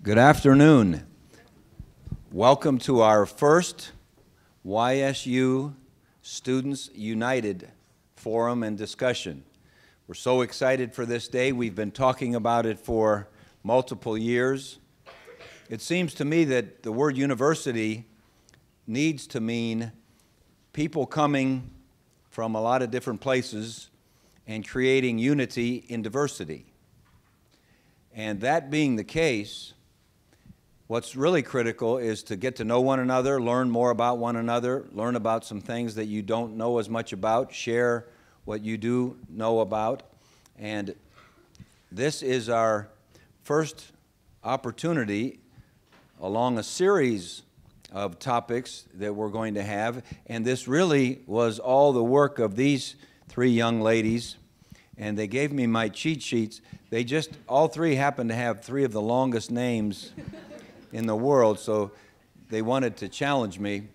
Good afternoon. Welcome to our first YSU Students United Forum and discussion. We're so excited for this day. We've been talking about it for multiple years. It seems to me that the word university needs to mean people coming from a lot of different places and creating unity in diversity. And that being the case, what's really critical is to get to know one another, learn more about one another, learn about some things that you don't know as much about, share what you do know about. And this is our first opportunity along a series of topics that we're going to have. And this really was all the work of these three young ladies. And they gave me my cheat sheets. They just, all three happen to have three of the longest names in the world, so they wanted to challenge me.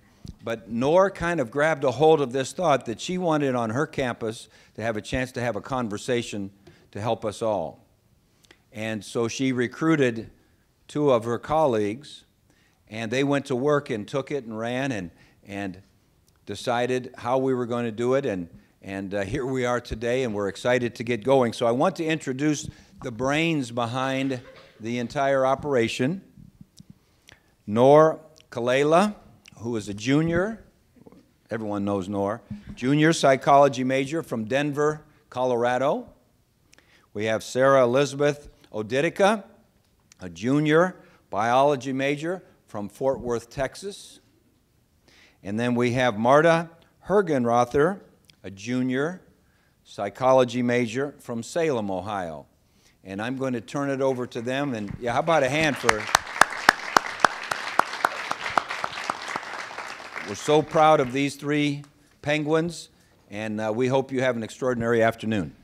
But Nor kind of grabbed a hold of this thought that she wanted on her campus to have a chance to have a conversation to help us all. And so she recruited two of her colleagues, and they went to work and took it and ran and decided how we were going to do it, and here we are today, and we're excited to get going. So I want to introduce the brains behind the entire operation. Nor Kalela, who is a junior, everyone knows Nor, junior psychology major from Denver, Colorado. We have Sarah Elizabeth Oditica, a junior biology major from Fort Worth, Texas. And then we have Marta Hergenrother, a junior psychology major from Salem, Ohio. And I'm going to turn it over to them. And yeah, how about a hand for... We're so proud of these three penguins, and we hope you have an extraordinary afternoon.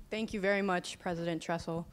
Thank you very much, President Tressel.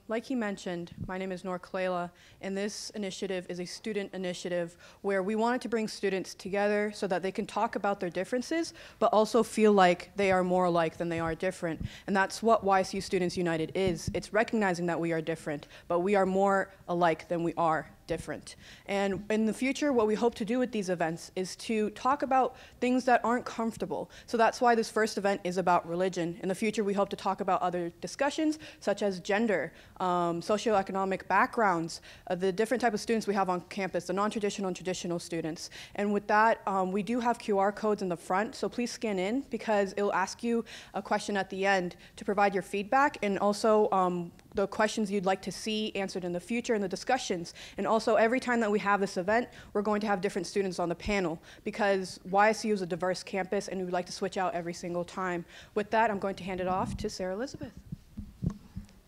Like he mentioned, my name is Nor Kalela, and this initiative is a student initiative where we wanted to bring students together so that they can talk about their differences, but also feel like they are more alike than they are different. And that's what YSU Students United is. It's recognizing that we are different, but we are more alike than we are different. And in the future, what we hope to do with these events is to talk about things that aren't comfortable. So that's why this first event is about religion. In the future, we hope to talk about other discussions, such as gender, socioeconomic backgrounds, the different type of students we have on campus, the non-traditional and traditional students. And with that, we do have QR codes in the front, so please scan in because it'll ask you a question at the end to provide your feedback, and also the questions you'd like to see answered in the future in the discussions. And also, every time that we have this event, we're going to have different students on the panel because YSU is a diverse campus and we would like to switch out every single time. With that, I'm going to hand it off to Sarah Elizabeth.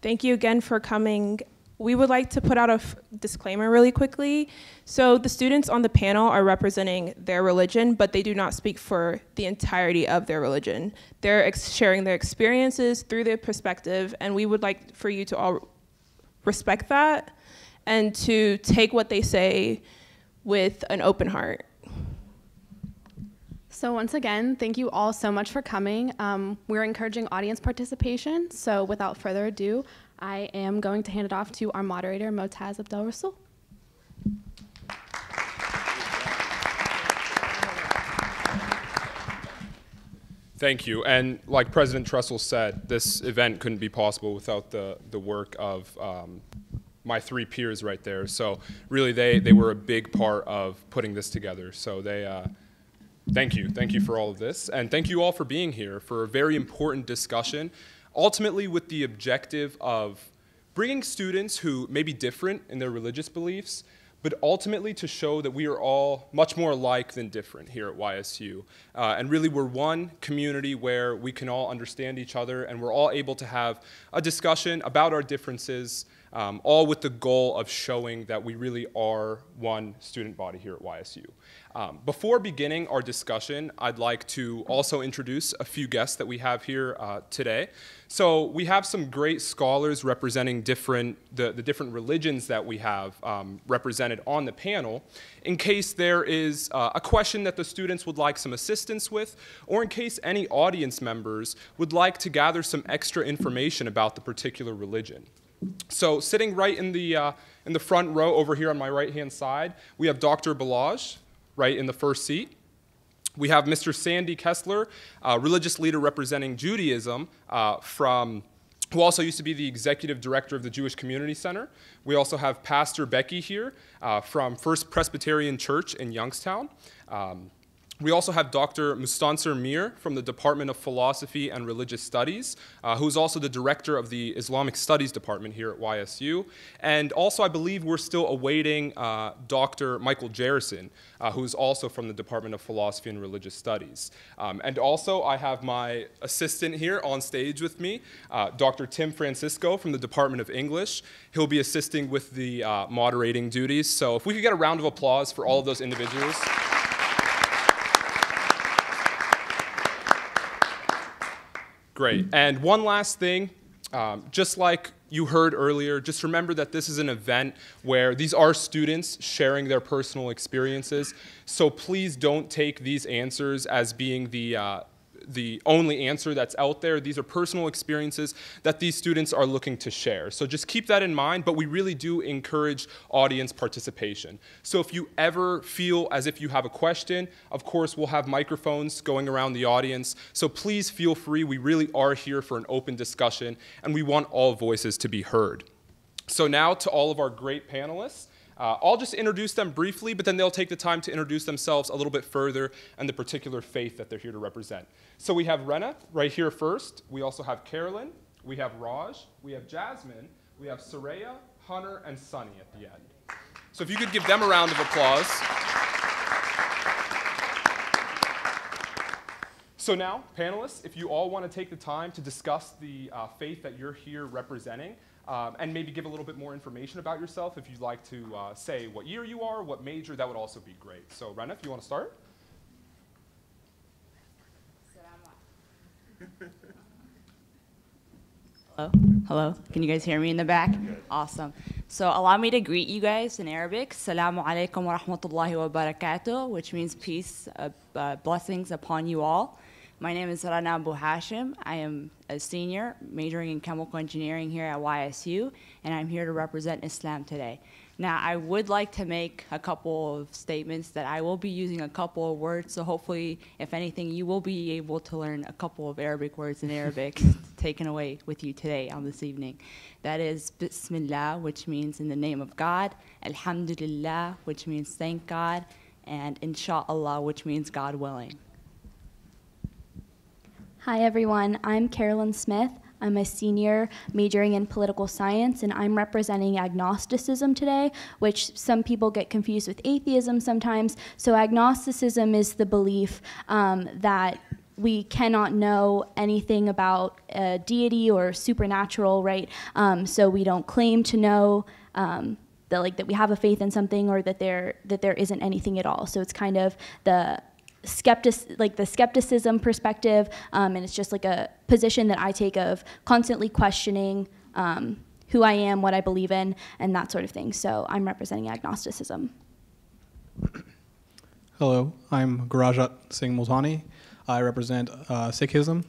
Thank you again for coming. We would like to put out a disclaimer really quickly. So the students on the panel are representing their religion, but they do not speak for the entirety of their religion. They're sharing their experiences through their perspective, and we would like for you to all respect that and to take what they say with an open heart. So once again, thank you all so much for coming. We're encouraging audience participation, so without further ado, I am going to hand it off to our moderator, Motaz Abdel Rasul. Thank you. And like President Tressel said, this event couldn't be possible without the work of my three peers right there. So really, they were a big part of putting this together. So thank you for all of this. And thank you all for being here for a very important discussion, ultimately with the objective of bringing students who may be different in their religious beliefs, but ultimately to show that we are all much more alike than different here at YSU. And really we're one community where we can all understand each other and we're all able to have a discussion about our differences, all with the goal of showing that we really are one student body here at YSU. Before beginning our discussion, I'd like to also introduce a few guests that we have here today. So we have some great scholars representing the different religions that we have represented on the panel. In case there is a question that the students would like some assistance with, or in case any audience members would like to gather some extra information about the particular religion. So sitting right in the front row over here on my right-hand side, we have Dr. Balaj, right in the first seat. We have Mr. Sandy Kessler, religious leader representing Judaism who also used to be the executive director of the Jewish Community Center. We also have Pastor Becky here from First Presbyterian Church in Youngstown. We also have Dr. Mustansir Mir from the Department of Philosophy and Religious Studies, who's also the director of the Islamic Studies Department here at YSU. And also, I believe we're still awaiting Dr. Michael Jerison, who's also from the Department of Philosophy and Religious Studies. And also, I have my assistant here on stage with me, Dr. Tim Francisco from the Department of English. He'll be assisting with the moderating duties. So if we could get a round of applause for all of those individuals. Great. And one last thing, just like you heard earlier, just remember that this is an event where these are students sharing their personal experiences. So please don't take these answers as being the only answer that's out there. These are personal experiences that these students are looking to share. So just keep that in mind, but we really do encourage audience participation. So if you ever feel as if you have a question, of course, we'll have microphones going around the audience. So please feel free. We really are here for an open discussion, and we want all voices to be heard. So now to all of our great panelists. I'll just introduce them briefly, but then they'll take the time to introduce themselves a little bit further and the particular faith that they're here to represent. So we have Rena right here first. We also have Carolyn. We have Raj. We have Jasmine. We have Saraya, Hunter, and Sunny at the end. So if you could give them a round of applause. So now, panelists, if you all want to take the time to discuss the faith that you're here representing, and maybe give a little bit more information about yourself. If you'd like to say what year you are, what major, that would also be great. So Rena, if you want to start. Hello? Hello? Can you guys hear me in the back? Awesome. So allow me to greet you guys in Arabic. Assalamu alaikum wa rahmatullahi wa barakatuh, which means peace, blessings upon you all. My name is Rana Abu Hashim. I am a senior majoring in chemical engineering here at YSU, and I'm here to represent Islam today. Now, I would like to make a couple of statements that I will be using a couple of words, so hopefully, if anything, you will be able to learn a couple of Arabic words in Arabic taken away with you today on this evening. That is Bismillah, which means in the name of God, Alhamdulillah, which means thank God, and Insha'Allah, which means God willing. Hi everyone, I'm Carolyn Smith. I'm a senior majoring in political science, and I'm representing agnosticism today, which some people get confused with atheism sometimes. So agnosticism is the belief that we cannot know anything about a deity or supernatural, right? So we don't claim to know that we have a faith in something, or that there isn't anything at all. So it's kind of the skepticism perspective, and it's just like a position that I take of constantly questioning who I am, what I believe in, and that sort of thing. So I'm representing agnosticism. Hello, I'm Garajat Singh Multani. I represent Sikhism,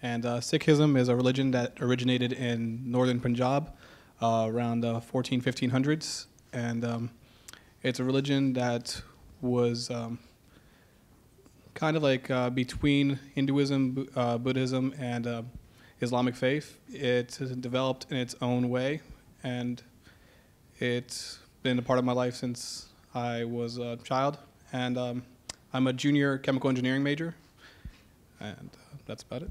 and Sikhism is a religion that originated in northern Punjab around 1500s, and it's a religion that was kind of like between Hinduism, Buddhism, and Islamic faith. It's developed in its own way, and it's been a part of my life since I was a child. And I'm a junior chemical engineering major, and that's about it.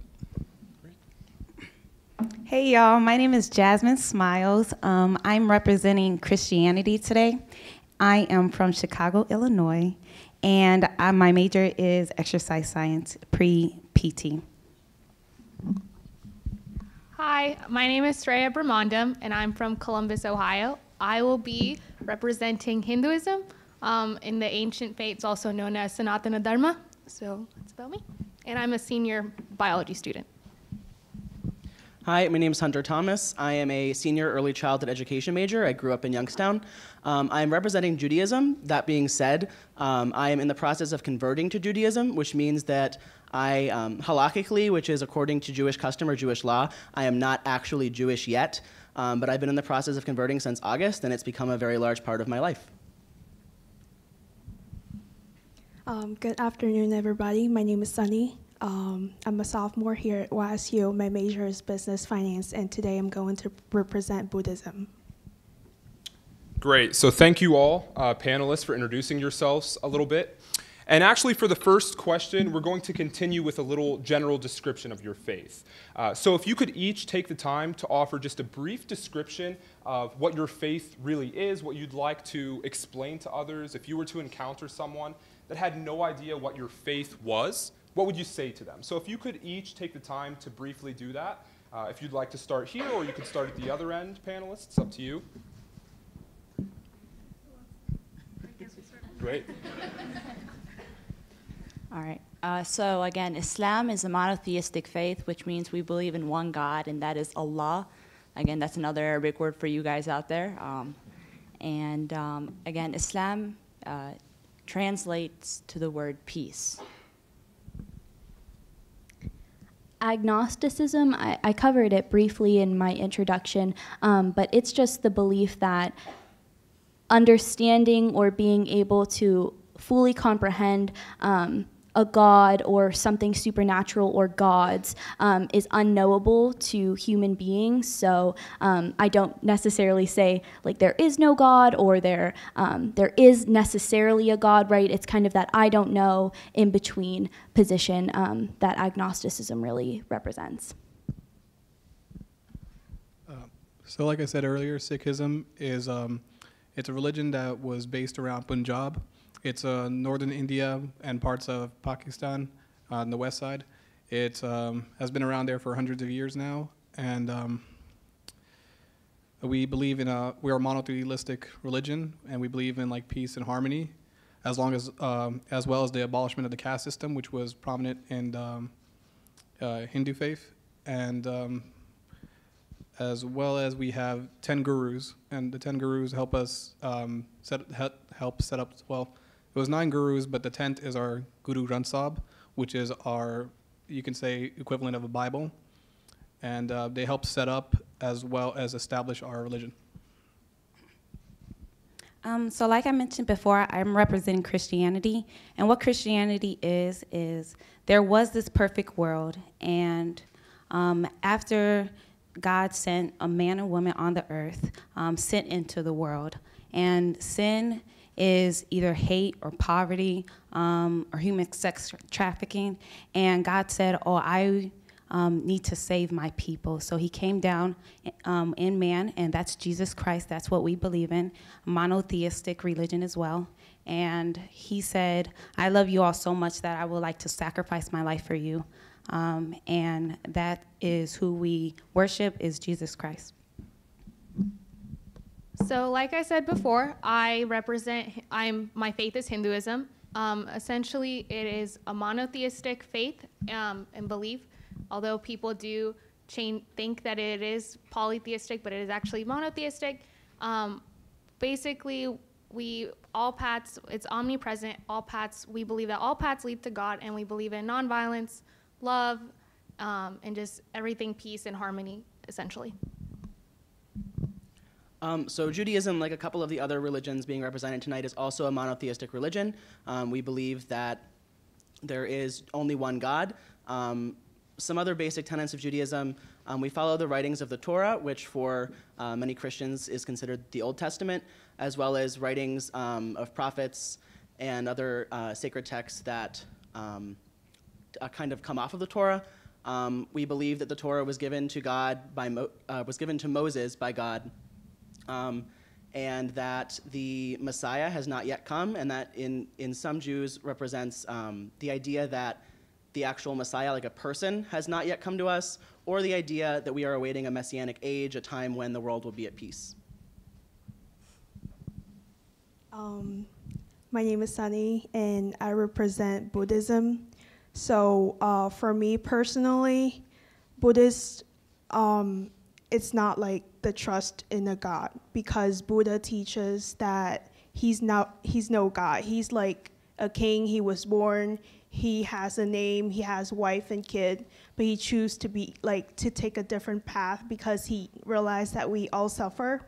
Hey y'all, my name is Jasmine Smiles. I'm representing Christianity today. I am from Chicago, Illinois. And my major is exercise science, pre-PT. Hi, my name is Sreya Brahmandam, and I'm from Columbus, Ohio. I will be representing Hinduism in the ancient faiths, also known as Sanatana Dharma. So that's about me. And I'm a senior biology student. Hi, my name is Hunter Thomas. I am a senior early childhood education major. I grew up in Youngstown. I am representing Judaism. That being said, I am in the process of converting to Judaism, which means that I, halakhically, which is according to Jewish custom or Jewish law, I am not actually Jewish yet. but I've been in the process of converting since August, and it's become a very large part of my life. Good afternoon, everybody. My name is Sunny. I'm a sophomore here at YSU. My major is business finance, and today I'm going to represent Buddhism. Great. So thank you all, panelists, for introducing yourselves a little bit. And actually, for the first question, we're going to continue with a little general description of your faith. So if you could each take the time to offer just a brief description of what your faith really is, what you'd like to explain to others. If you were to encounter someone that had no idea what your faith was, what would you say to them? So if you could each take the time to briefly do that. If you'd like to start here, or you could start at the other end, panelists. It's up to you. Great. All right. So again, Islam is a monotheistic faith, which means we believe in one God, and that is Allah. Again, that's another Arabic word for you guys out there. Again, Islam translates to the word peace. Agnosticism, I covered it briefly in my introduction, but it's just the belief that understanding or being able to fully comprehend a god or something supernatural or gods is unknowable to human beings. So I don't necessarily say like there is no god or there is necessarily a god, right? It's kind of that I don't know in between position that agnosticism really represents. So like I said earlier, Sikhism is it's a religion that was based around Punjab. It's northern India and parts of Pakistan on the west side. It has been around there for hundreds of years now, and we believe in we're a monotheistic religion, and we believe in like peace and harmony, as well as the abolishment of the caste system, which was prominent in Hindu faith, and as well as we have 10 gurus, and the 10 gurus help us help set up, well, it was 9 gurus, but the 10th is our Guru Granth Sahib, which is our, you can say, equivalent of a Bible, and they help set up as well as establish our religion. So like I mentioned before, I'm representing Christianity, and what Christianity is there was this perfect world, and after God sent a man and woman on the earth, sent into the world. And sin is either hate or poverty or human sex trafficking. And God said, oh, I need to save my people. So he came down in man, and that's Jesus Christ. That's what we believe in, monotheistic religion as well. And he said, I love you all so much that I would like to sacrifice my life for you. And that is who we worship, is Jesus Christ. So like I said before, my faith is Hinduism. Essentially, it is a monotheistic faith and belief, although people do think that it is polytheistic, but it is actually monotheistic. Basically, it's omnipresent, all paths, we believe that all paths lead to God, and we believe in nonviolence, love, and just everything peace and harmony, essentially. So Judaism, like a couple of the other religions being represented tonight, is also a monotheistic religion. We believe that there is only one God. Some other basic tenets of Judaism, we follow the writings of the Torah, which for many Christians is considered the Old Testament, as well as writings of prophets and other sacred texts that kind of come off of the Torah. We believe that the Torah was given to Moses by God, and that the Messiah has not yet come, and that in some Jews represents the idea that the actual Messiah, like a person, has not yet come to us, or the idea that we are awaiting a messianic age, a time when the world will be at peace. My name is Sunny, and I represent Buddhism. So for me personally, Buddhist, it's not like the trust in a God, because Buddha teaches that he's no God. He's like a king. He was born. he has a name, he has wife and kid, but he chooses to be like to take a different path because he realized that we all suffer.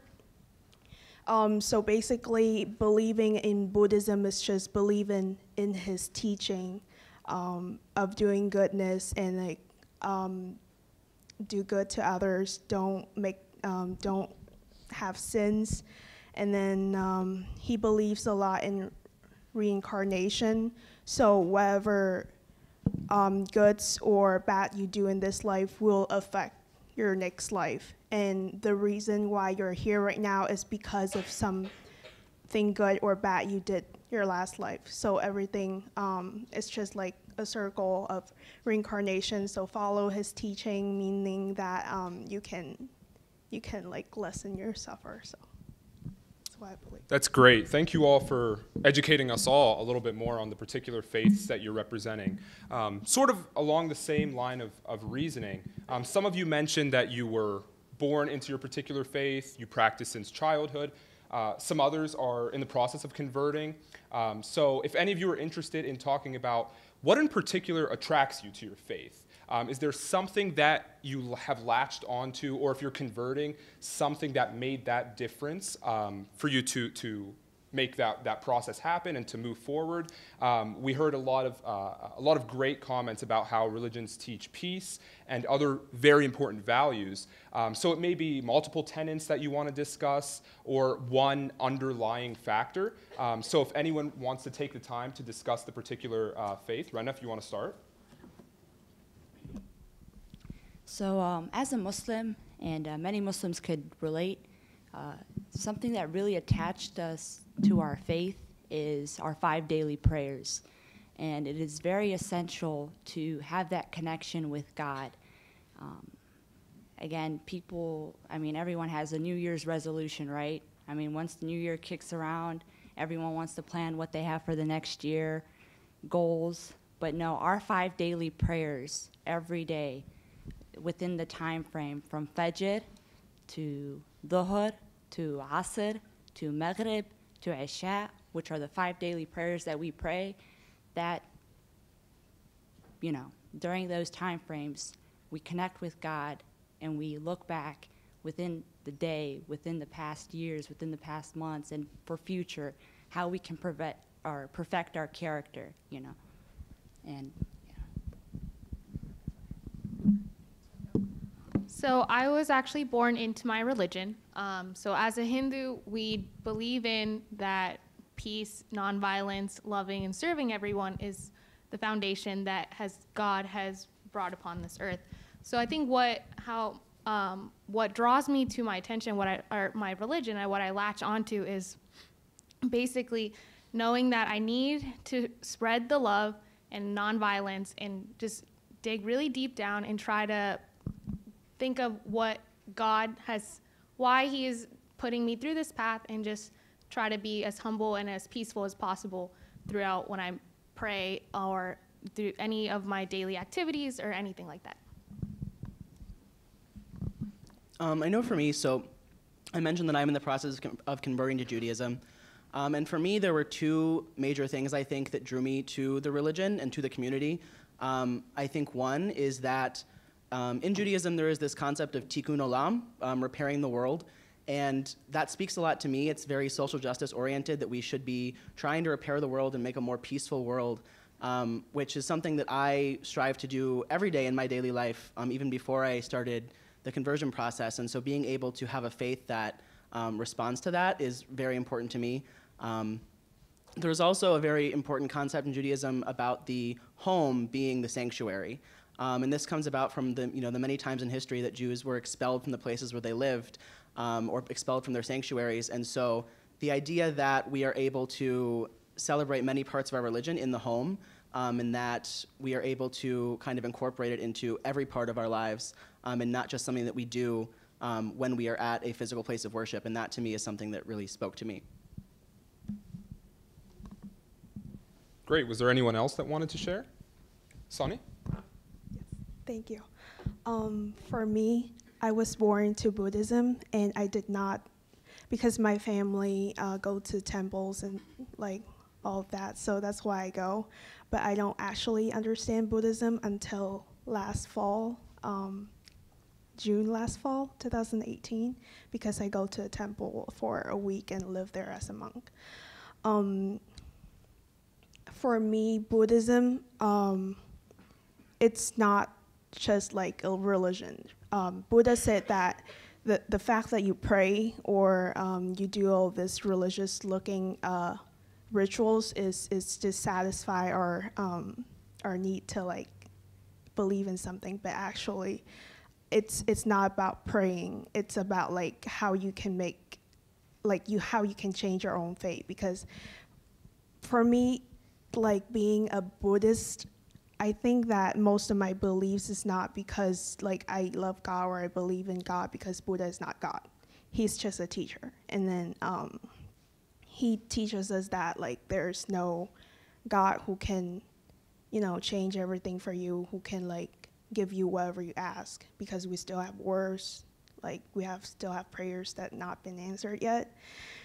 So basically, believing in Buddhism is just believing in his teaching of doing goodness and like do good to others, don't have sins, and then he believes a lot in reincarnation. So whatever goods or bad you do in this life will affect your next life. And the reason why you're here right now is because of something good or bad you did your last life. So everything is just like a circle of reincarnation. So follow his teaching, meaning that you can like lessen your suffer. So that's what I believe. That's great. Thank you all for educating us all a little bit more on the particular faiths that you're representing. Sort of along the same line of reasoning, some of you mentioned that you were born into your particular faith, you practice since childhood. Some others are in the process of converting. So if any of you are interested in talking about what in particular attracts you to your faith, is there something that you have latched onto, or if you're converting, something that made that difference for you to make that process happen and to move forward? We heard a lot of great comments about how religions teach peace and other very important values. So it may be multiple tenets that you want to discuss or one underlying factor. So if anyone wants to take the time to discuss the particular faith, Rena, if you want to start. So as a Muslim, and many Muslims could relate, something that really attached us to our faith is our 5 daily prayers. And it is very essential to have that connection with God. Again, everyone has a New Year's resolution, right? I mean, once the New Year kicks around, everyone wants to plan what they have for the next year, goals. But no, our 5 daily prayers every day, within the time frame from Fajr to Dhuhr to Asr to Maghrib to Isha, which are the 5 daily prayers that we pray, that, during those time frames, we connect with God and we look back within the day, within the past years, within the past months, and for future, how we can perfect our character, and So I was actually born into my religion. So as a Hindu, we believe in that peace, nonviolence, loving, and serving everyone is the foundation that God has brought upon this earth. So I think what draws me to my attention, my religion, and what I latch onto is basically knowing that I need to spread the love and nonviolence and just dig really deep down and try to think of what why he is putting me through this path, and just try to be as humble and as peaceful as possible throughout when I pray or through any of my daily activities or anything like that. I know for me, so I mentioned that I'm in the process of converting to Judaism. And for me, there were 2 major things, I think, that drew me to the religion and to the community. I think one is that in Judaism, there is this concept of tikkun olam, repairing the world. And that speaks a lot to me. It's very social justice oriented, that we should be trying to repair the world and make a more peaceful world, which is something that I strive to do every day in my daily life, even before I started the conversion process. And so being able to have a faith that responds to that is very important to me. There's also a very important concept in Judaism about the home being the sanctuary. And this comes about from the many times in history that Jews were expelled from the places where they lived, or expelled from their sanctuaries. And so the idea that we are able to celebrate many parts of our religion in the home, and that we are able to kind of incorporate it into every part of our lives, and not just something that we do when we are at a physical place of worship. And that to me is something that really spoke to me. Great. Was there anyone else that wanted to share? Sonny? Thank you. For me, I was born to Buddhism, and I did not, because my family go to temples and like all of that. So that's why I go. But I don't actually understand Buddhism until last fall, June last fall, 2018, because I go to a temple for a week and live there as a monk. For me, Buddhism, it's not just like a religion. Buddha said that the fact that you pray or you do all this religious looking rituals is to satisfy our need to like believe in something, but actually it's not about praying. It's about like how you can make how you can change your own fate. Because for me, like being a Buddhist, I think that most of my beliefs is not because like I love God or I believe in God, because Buddha is not God. He's just a teacher. And then he teaches us that like there's no God who can, change everything for you, who can like give you whatever you ask, because we still have wars, like we still have prayers that not been answered yet.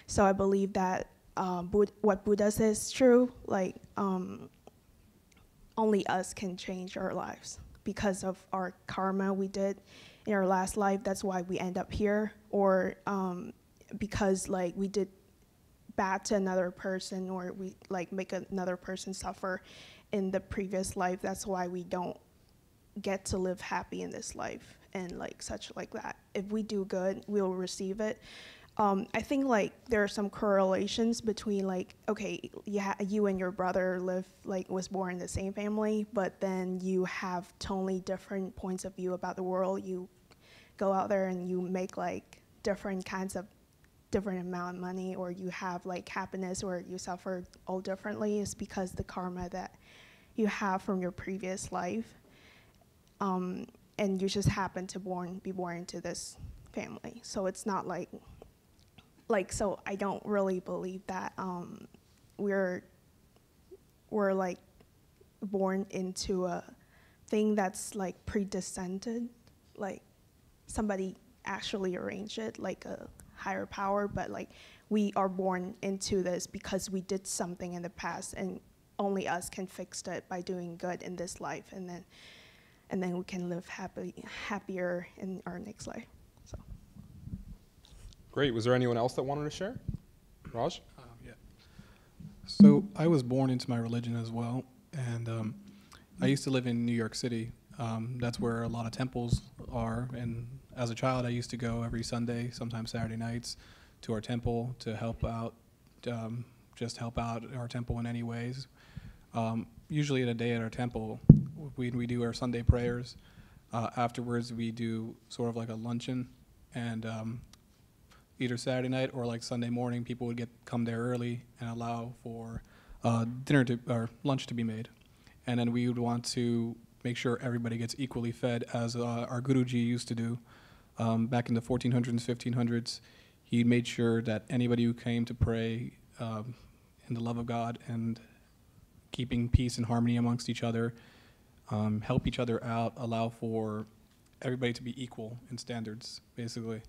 So I believe that what Buddha says is true, like only us can change our lives because of our karma we did in our last life. That's why we end up here, or because like we did bad to another person, or we like make another person suffer in the previous life. That's why we don't get to live happy in this life, and like such like that. If we do good, we'll receive it. I think like there are some correlations between like, okay, you and your brother was born in the same family, but then you have totally different points of view about the world. You go out there and you make like different kinds of different amount of money, or you have like happiness, or you suffer all differently. It's because the karma that you have from your previous life, and you just happen to be born into this family. So it's not like so I don't really believe that we're like born into a thing that's like predestined, like somebody actually arranged it, like a higher power, but like we are born into this because we did something in the past, and only us can fix it by doing good in this life, and then we can live happier in our next life. So. Great. Was there anyone else that wanted to share? Raj? Yeah. So I was born into my religion as well, and I used to live in New York City. That's where a lot of temples are, and as a child, I used to go every Sunday, sometimes Saturday nights, to our temple to help out, just help out our temple in any ways. Usually, in a day at our temple, we do our Sunday prayers. Afterwards, we do sort of like a luncheon, and either Saturday night or like Sunday morning, people would come there early and allow for or lunch to be made, and then we would want to make sure everybody gets equally fed, as our Guruji used to do back in the 1400s and 1500s. He made sure that anybody who came to pray in the love of God and keeping peace and harmony amongst each other, help each other out, allow for everybody to be equal in standards, basically.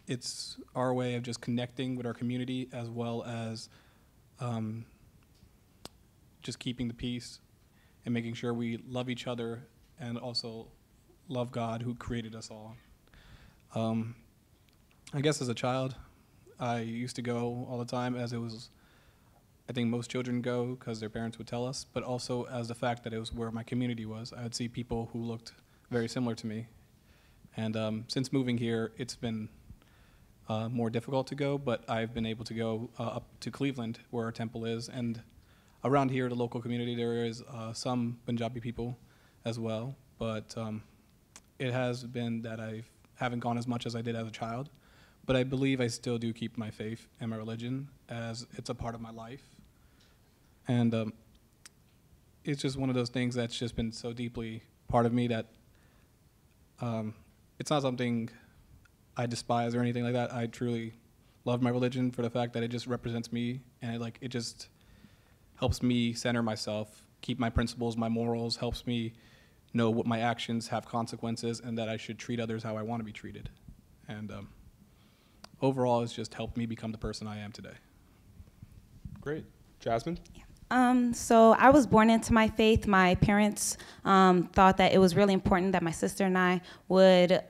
It's our way of just connecting with our community, as well as just keeping the peace and making sure we love each other and also love God who created us all. I guess as a child, I used to go all the time, as it was, I think most children go because their parents would tell us, but also as the fact that it was where my community was. I would see people who looked very similar to me. And since moving here, it's been more difficult to go, but I've been able to go up to Cleveland, where our temple is, and around here, the local community, there is some Punjabi people as well, but it has been that I haven't gone as much as I did as a child, but I believe I still do keep my faith and my religion, as it's a part of my life. And it's just one of those things that's just been so deeply part of me that it's not something I despise or anything like that. I truly love my religion for the fact that it just represents me, and it just helps me center myself, keep my principles, my morals, helps me know what my actions have consequences, and that I should treat others how I want to be treated. And overall, it's just helped me become the person I am today. Great. Jasmine? So I was born into my faith. My parents thought that it was really important that my sister and I would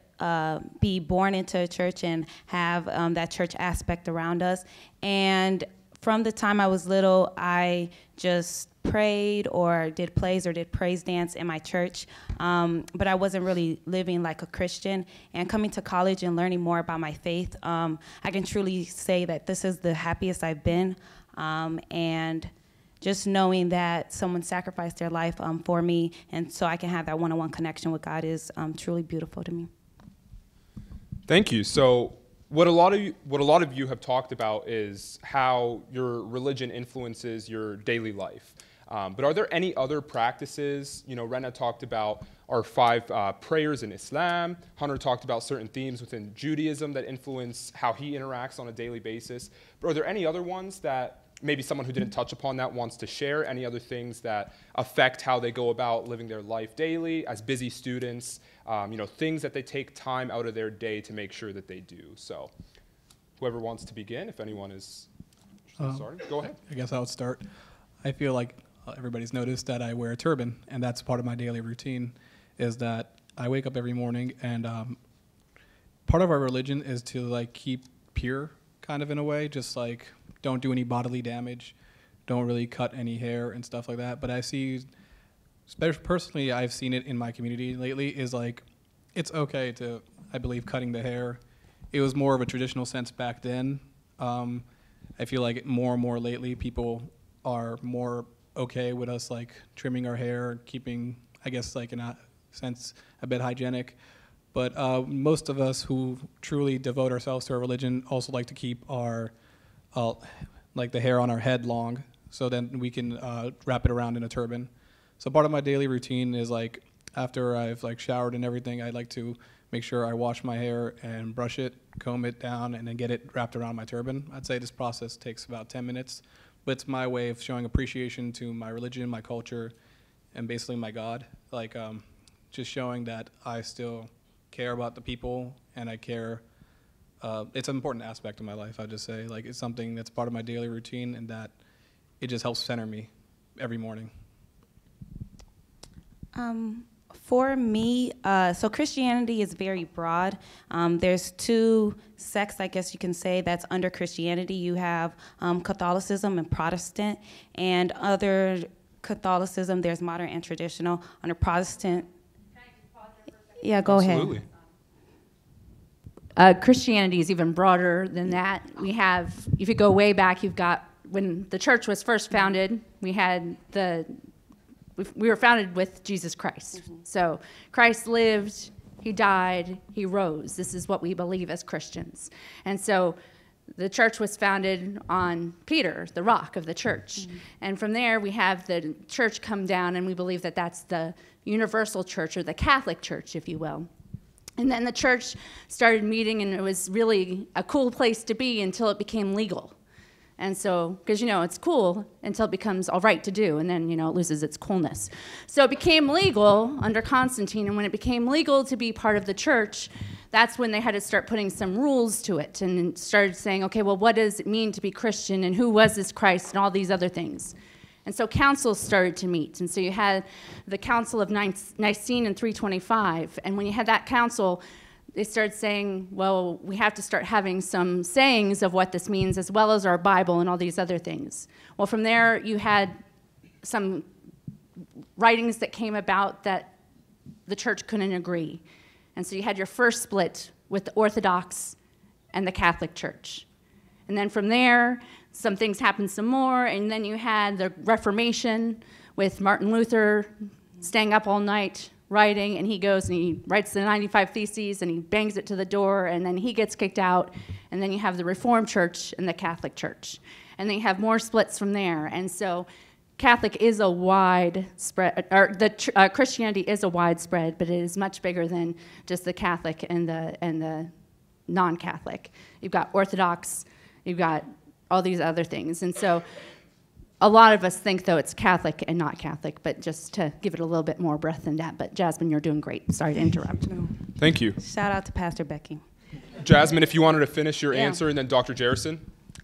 be born into a church and have that church aspect around us. And from the time I was little, I just prayed or did plays or did praise dance in my church, but I wasn't really living like a Christian. And coming to college and learning more about my faith, I can truly say that this is the happiest I've been. And just knowing that someone sacrificed their life for me, and so I can have that one-on-one connection with God is truly beautiful to me. Thank you. So what a lot of you have talked about is how your religion influences your daily life. But are there any other practices? You know, Rena talked about our 5 prayers in Islam. Hunter talked about certain themes within Judaism that influence how he interacts on a daily basis. But are there any other ones that maybe someone who didn't touch upon that wants to share? Any other things that affect how they go about living their life daily as busy students? You know, things that they take time out of their day to make sure that they do. So whoever wants to begin, if anyone is starting, go ahead. I guess I'll start. I feel like everybody's noticed that I wear a turban, and that's part of my daily routine, is that I wake up every morning, and part of our religion is to like keep pure, kind of in a way, just like don't do any bodily damage, don't really cut any hair and stuff like that. But I see, personally, I've seen it in my community lately, is like, it's okay to, I believe, cutting the hair. It was more of a traditional sense back then. I feel like more and more lately, people are more okay with us like trimming our hair, keeping, I guess, like in a sense, a bit hygienic. But most of us who truly devote ourselves to our religion also like to keep our like the hair on our head long, so then we can wrap it around in a turban. So part of my daily routine is like after I've like showered and everything, I like to make sure I wash my hair and brush it, comb it down, and then get it wrapped around my turban. I'd say this process takes about 10 minutes, but it's my way of showing appreciation to my religion, my culture, and basically my God. Like just showing that I still care about the people and I care. It's an important aspect of my life, I'd just say. Like, it's something that's part of my daily routine, and that it just helps center me every morning. For me, so Christianity is very broad. There's 2 sects, I guess you can say, that's under Christianity. You have Catholicism and Protestant, and other Catholicism, there's modern and traditional. Under Protestant, can I just pause there for a second? Yeah, go Absolutely. ahead. Christianity is even broader than that. We have, if you go way back, you've got when the church was first founded, we were founded with Jesus Christ. Mm-hmm. So Christ lived, he died, he rose. This is what we believe as Christians. And so the church was founded on Peter, the rock of the church. Mm-hmm. And from there, we have the church come down, and we believe that that's the universal church, or the Catholic Church, if you will. And then the church started meeting, and it was really a cool place to be until it became legal. And so, because, you know, it's cool until it becomes all right to do, and then, you know, it loses its coolness. So it became legal under Constantine, and when it became legal to be part of the church, that's when they had to start putting some rules to it, and started saying, okay, well, what does it mean to be Christian, and who was this Christ, and all these other things. And so councils started to meet. And so you had the Council of Nicene in 325. And when you had that council, they started saying, well, we have to start having some sayings of what this means, as well as our Bible and all these other things. Well, from there, you had some writings that came about that the church couldn't agree. And so you had your first split with the Orthodox and the Catholic Church. And then from there, some things happened some more, and then you had the Reformation with Martin Luther staying up all night writing, and he goes and he writes the 95 Theses, and he bangs it to the door, and then he gets kicked out, and then you have the Reformed Church and the Catholic Church. And then you have more splits from there. And so Catholic is a wide spread, or Christianity is a wide spread, but it is much bigger than just the Catholic and the non-Catholic. You've got Orthodox, you've got all these other things. And so a lot of us think, though, it's Catholic and not Catholic, but just to give it a little bit more breadth than that. But Jasmine, you're doing great. Sorry to interrupt. Thank you. Shout out to Pastor Becky. Jasmine, if you wanted to finish your answer, and then Dr. Jerison.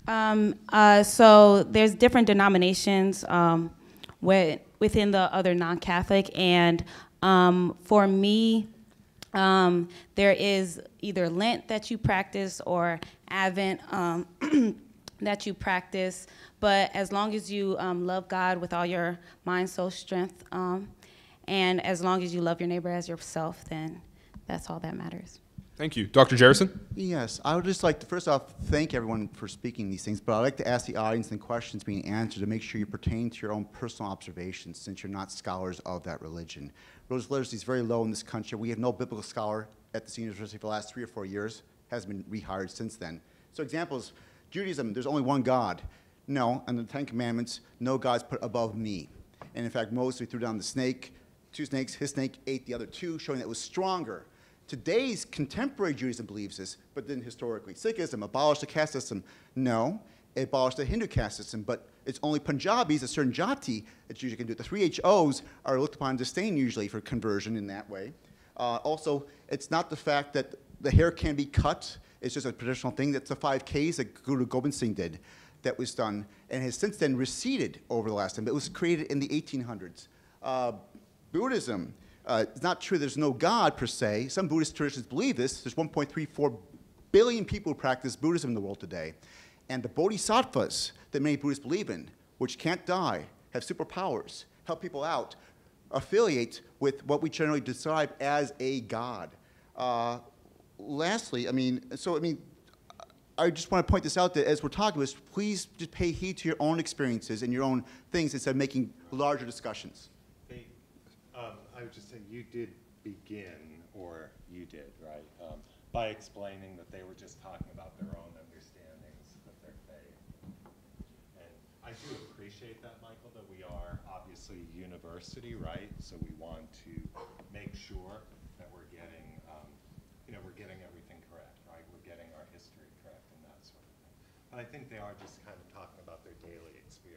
So there's different denominations within the other non-Catholic, and for me, there is either Lent that you practice or Advent that you practice, but as long as you love God with all your mind, soul, strength, and as long as you love your neighbor as yourself, then that's all that matters. Thank you. Dr. Jerison? Yes, I would just like to, first off, thank everyone for speaking these things, but I'd like to ask the audience and questions being answered to make sure you pertain to your own personal observations, since you're not scholars of that religion. Religious literacy is very low in this country. We have no biblical scholar at the Senior University for the last 3 or 4 years, hasn't been rehired since then. So examples, Judaism, there's only one God. No, and the Ten Commandments, no God's put above me. And in fact, Moses threw down the snake, 2 snakes, his snake ate the other 2, showing that it was stronger. Today's contemporary Judaism believes this, but then historically. Sikhism abolished the caste system. No, it abolished the Hindu caste system, but it's only Punjabis, a certain jati, that usually can do it. The 3 HOs are looked upon disdain usually for conversion in that way. Also, it's not the fact that the hair can be cut. It's just a traditional thing. That's the 5 Ks that Guru Gobind Singh did that was done and has since then receded over the last time. It was created in the 1800s. Buddhism. It's not true there's no God per se. Some Buddhist traditions believe this. There's 1.34 billion people who practice Buddhism in the world today. And the bodhisattvas that many Buddhists believe in, which can't die, have superpowers, help people out, affiliate with what we generally describe as a God. Lastly, I just want to point this out that as we're talking about this, please just pay heed to your own experiences and your own things instead of making larger discussions. I would just say you did begin, or you did, right, by explaining that they were just talking about their own understandings of their faith. And I do appreciate that, Michael, that we are obviously a university, right? So we want to make sure that we're getting, we're getting everything correct, right? We're getting our history correct and that sort of thing. But I think they are just kind of talking about their daily experience.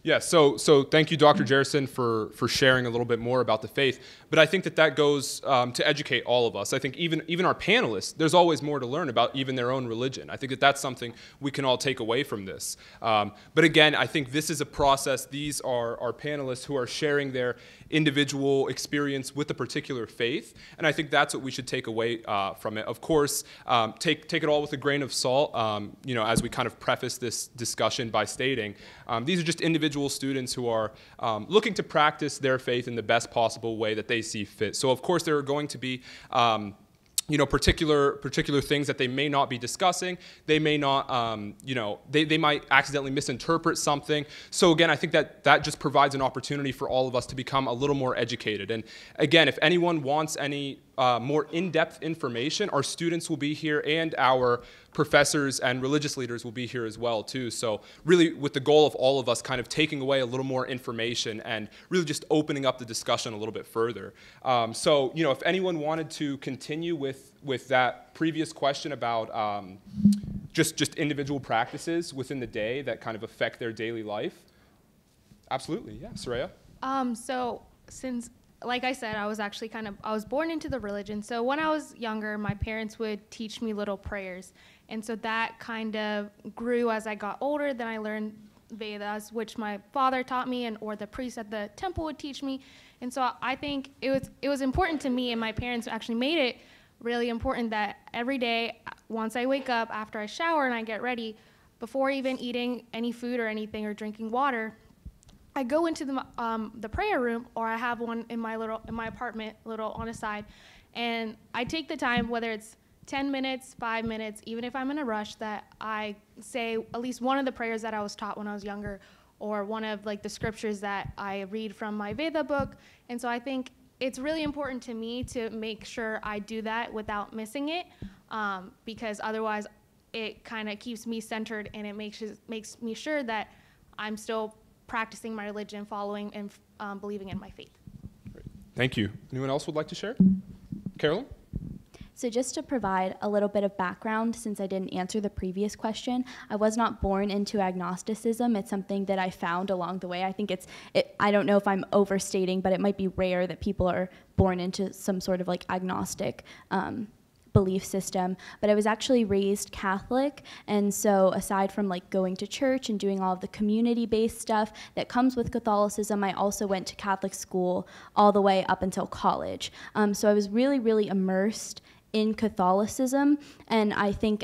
Yeah, so thank you, Dr. Jerison, for sharing a little bit more about the faith. But I think that goes to educate all of us. I think even our panelists, there's always more to learn about even their own religion. I think that's something we can all take away from this. But again, I think this is a process. These are our panelists who are sharing their individual experience with a particular faith, and I think that's what we should take away from it. Of course, take it all with a grain of salt. As we kind of preface this discussion by stating, these are just individual students who are looking to practice their faith in the best possible way that they see fit. So, of course, there are going to be particular things that they may not be discussing. They may not, they might accidentally misinterpret something. So again, I think that just provides an opportunity for all of us to become a little more educated. And again, if anyone wants any more in-depth information, our students will be here and our professors and religious leaders will be here as well too. So really with the goal of all of us kind of taking away a little more information and really just opening up the discussion a little bit further. So if anyone wanted to continue with that previous question about just individual practices within the day that kind of affect their daily life. Absolutely, yeah, Soraya? So since, like I said, I was born into the religion. So when I was younger, my parents would teach me little prayers. And so that kind of grew as I got older. Then I learned Vedas, which my father taught me, or the priest at the temple would teach me. And so I think it was important to me, and my parents actually made it really important that every day, once I wake up, after I shower and I get ready, before even eating any food or anything or drinking water, I go into the prayer room, or I have one in my apartment, little on a side, and I take the time, whether it's 10 minutes, 5 minutes, even if I'm in a rush, that I say at least one of the prayers that I was taught when I was younger, or one of the scriptures that I read from my Veda book. And so I think it's really important to me to make sure I do that without missing it, because otherwise it kind of keeps me centered, and it makes me sure that I'm still practicing my religion, following and believing in my faith. Great. Thank you. Anyone else would like to share? Carolyn? So just to provide a little bit of background, since I didn't answer the previous question, I was not born into agnosticism. It's something that I found along the way. I think I don't know if I'm overstating, but it might be rare that people are born into some sort of agnostic belief system, but I was actually raised Catholic, and so aside from like going to church and doing all of the community-based stuff that comes with Catholicism, I also went to Catholic school all the way up until college. So I was really, really immersed in Catholicism, and I think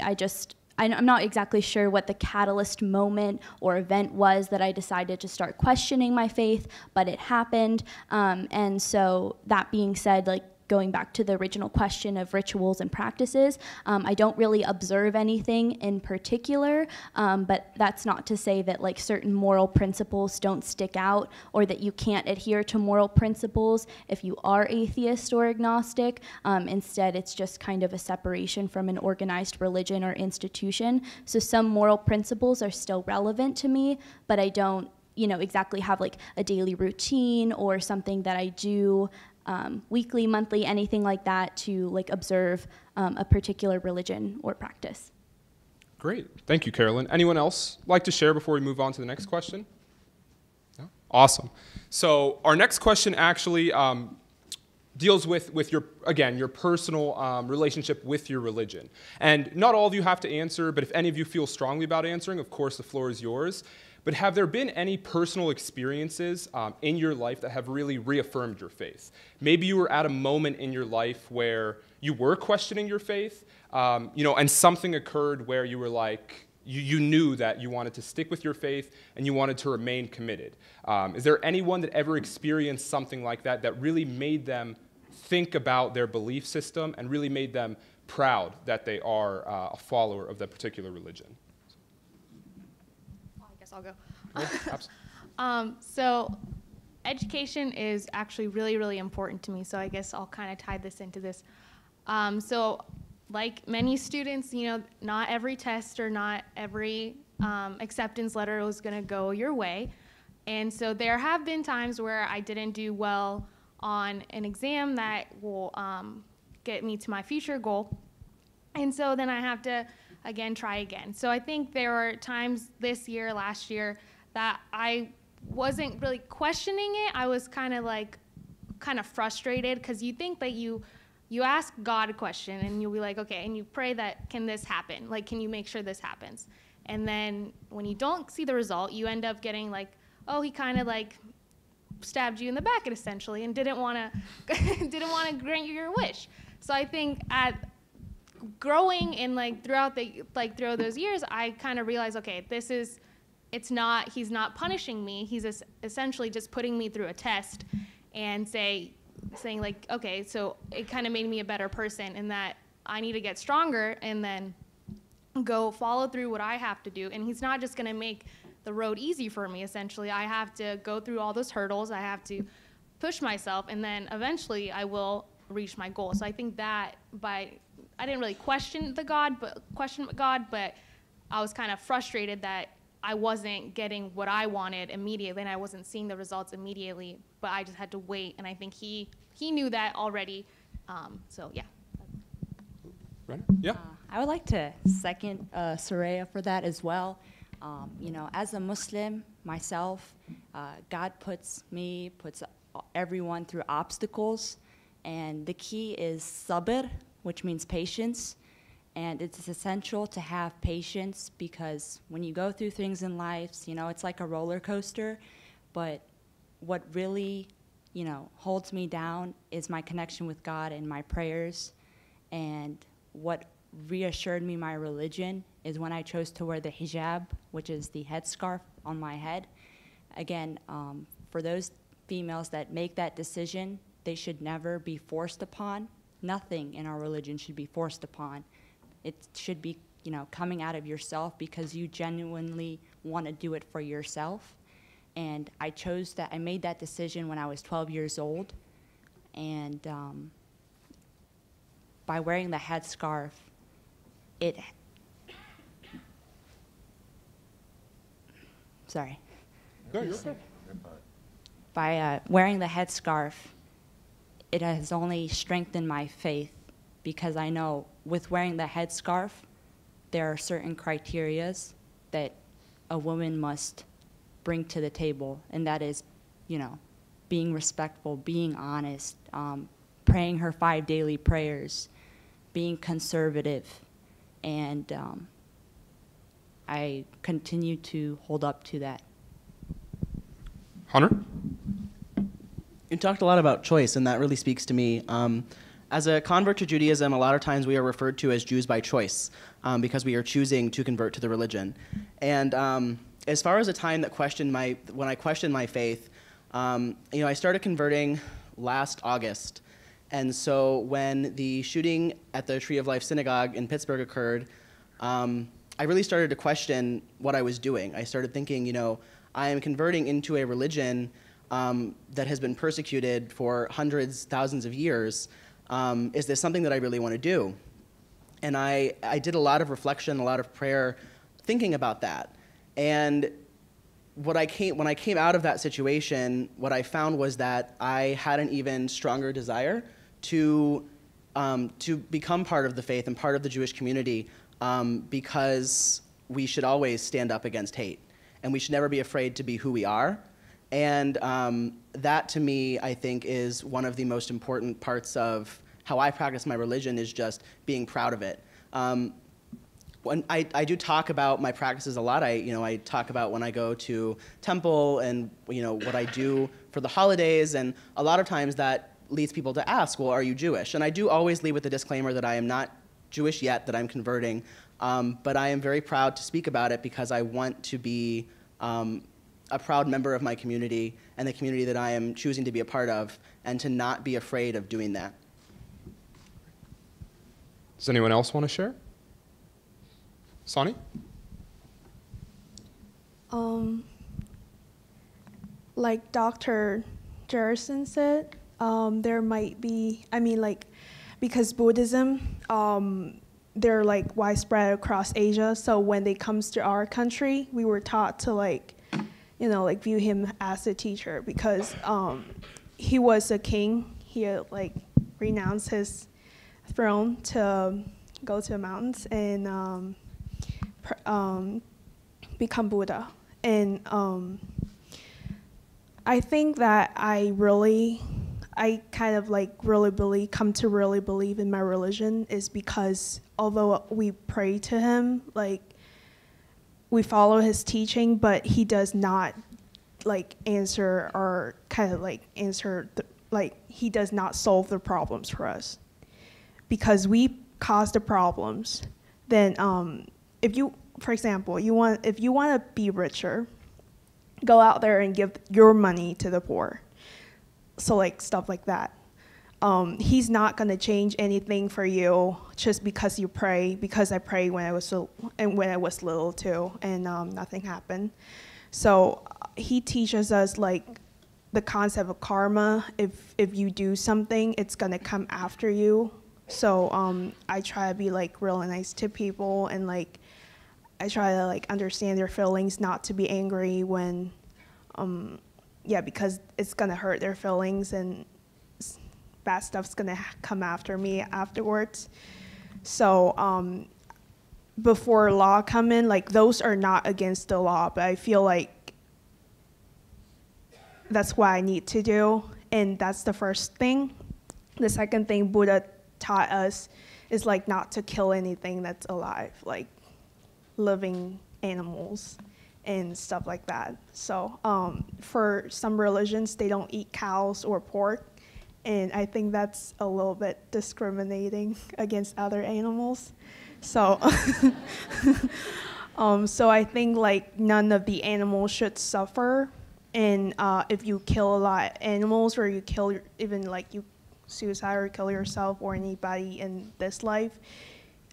I'm not exactly sure what the catalyst moment or event was that I decided to start questioning my faith, but it happened. And so that being said, like going back to the original question of rituals and practices, I don't really observe anything in particular, but that's not to say that like certain moral principles don't stick out or that you can't adhere to moral principles if you are atheist or agnostic. Instead, it's just kind of a separation from an organized religion or institution. So some moral principles are still relevant to me, but I don't, exactly have like a daily routine or something that I do weekly, monthly, anything like that to like observe a particular religion or practice. Great. Thank you, Carolyn. Anyone else like to share before we move on to the next question? No? Awesome. So our next question actually deals with your personal relationship with your religion. And not all of you have to answer, but if any of you feel strongly about answering, of course, the floor is yours. But have there been any personal experiences in your life that have really reaffirmed your faith? Maybe you were at a moment in your life where you were questioning your faith, and something occurred where you were like, you knew that you wanted to stick with your faith and you wanted to remain committed. Is there anyone that ever experienced something like that that really made them think about their belief system and really made them proud that they are a follower of that particular religion? I'll go. So education is actually really, really important to me. So I guess I'll kind of tie this into this. So like many students, not every test or not every acceptance letter was going to go your way. And so there have been times where I didn't do well on an exam that will get me to my future goal. And so then I have to try again. So I think there were times this year, last year, that I wasn't really questioning it. I was kind of frustrated because you think that you ask God a question and you'll be like, okay, and you pray that, can this happen? Like, can you make sure this happens? And then when you don't see the result, you end up getting like, oh, he kind of like stabbed you in the back essentially and didn't want to grant you your wish. So I think growing and throughout those years, I kind of realized, okay, he's not punishing me. He's essentially just putting me through a test and saying like, okay, so it kind of made me a better person in that I need to get stronger and then go follow through what I have to do. And he's not just going to make the road easy for me. Essentially, I have to go through all those hurdles. I have to push myself, and then eventually I will reach my goal. So I think that I didn't really question God, but I was kind of frustrated that I wasn't getting what I wanted immediately, and I wasn't seeing the results immediately, but I just had to wait, and I think he knew that already. So yeah. Right? Yeah. I would like to second Soraya for that as well. As a Muslim myself, God puts everyone through obstacles, and the key is sabr, which means patience. And it's essential to have patience because when you go through things in life, it's like a roller coaster. But what really, holds me down is my connection with God and my prayers. And what reassured me my religion is when I chose to wear the hijab, which is the headscarf on my head. Again, for those females that make that decision, they should never be forced upon. Nothing in our religion should be forced upon. It should be, coming out of yourself because you genuinely want to do it for yourself. And I made that decision when I was 12 years old. And by wearing the headscarf, by wearing the headscarf, it has only strengthened my faith because I know with wearing the headscarf, there are certain criterias that a woman must bring to the table, and that is, being respectful, being honest, praying her 5 daily prayers, being conservative, and I continue to hold up to that. Hunter? You talked a lot about choice, and that really speaks to me. As a convert to Judaism, a lot of times we are referred to as Jews by choice because we are choosing to convert to the religion. And as far as a time that when I questioned my faith, I started converting last August. And so when the shooting at the Tree of Life Synagogue in Pittsburgh occurred, I really started to question what I was doing. I started thinking, I am converting into a religion that has been persecuted for hundreds, thousands of years. Is this something that I really want to do? And I did a lot of reflection, a lot of prayer, thinking about that. And when I came out of that situation, what I found was that I had an even stronger desire to become part of the faith and part of the Jewish community, because we should always stand up against hate, and we should never be afraid to be who we are. And that, to me, I think, is one of the most important parts of how I practice my religion, is just being proud of it. When I do talk about my practices a lot. I talk about when I go to temple and what I do for the holidays, and a lot of times that leads people to ask, well, are you Jewish? And I do always lead with the disclaimer that I am not Jewish yet, that I'm converting, but I am very proud to speak about it because I want to be a proud member of my community and the community that I am choosing to be a part of, and to not be afraid of doing that. Does anyone else want to share? Sonny? Like Dr. Jerison said, there might be, because Buddhism, they're like widespread across Asia. So when they comes to our country, we were taught to view him as a teacher, because he was a king. He had renounced his throne to go to the mountains and become Buddha. And I think that I kind of come to really believe in my religion is because although we pray to him, we follow his teaching, but he does not answer or he does not solve the problems for us, because we cause the problems. Then if you, for example, if you want to be richer, go out there and give your money to the poor. So stuff like that. He's not going to change anything for you just because you pray, because I prayed when I was little too, and nothing happened. So he teaches us the concept of karma. If you do something, it's going to come after you. So I try to be really nice to people, and I try to understand their feelings, not to be angry when because it's gonna hurt their feelings and bad stuff's gonna come after me afterwards. So before law come in, those are not against the law, but I feel that's what I need to do, and that's the first thing. The second thing Buddha taught us is not to kill anything that's alive, living animals and stuff like that. So for some religions, they don't eat cows or pork, and I think that's a little bit discriminating against other animals. So so I think none of the animals should suffer, and if you kill a lot of animals, or you kill even you suicide or kill yourself or anybody in this life,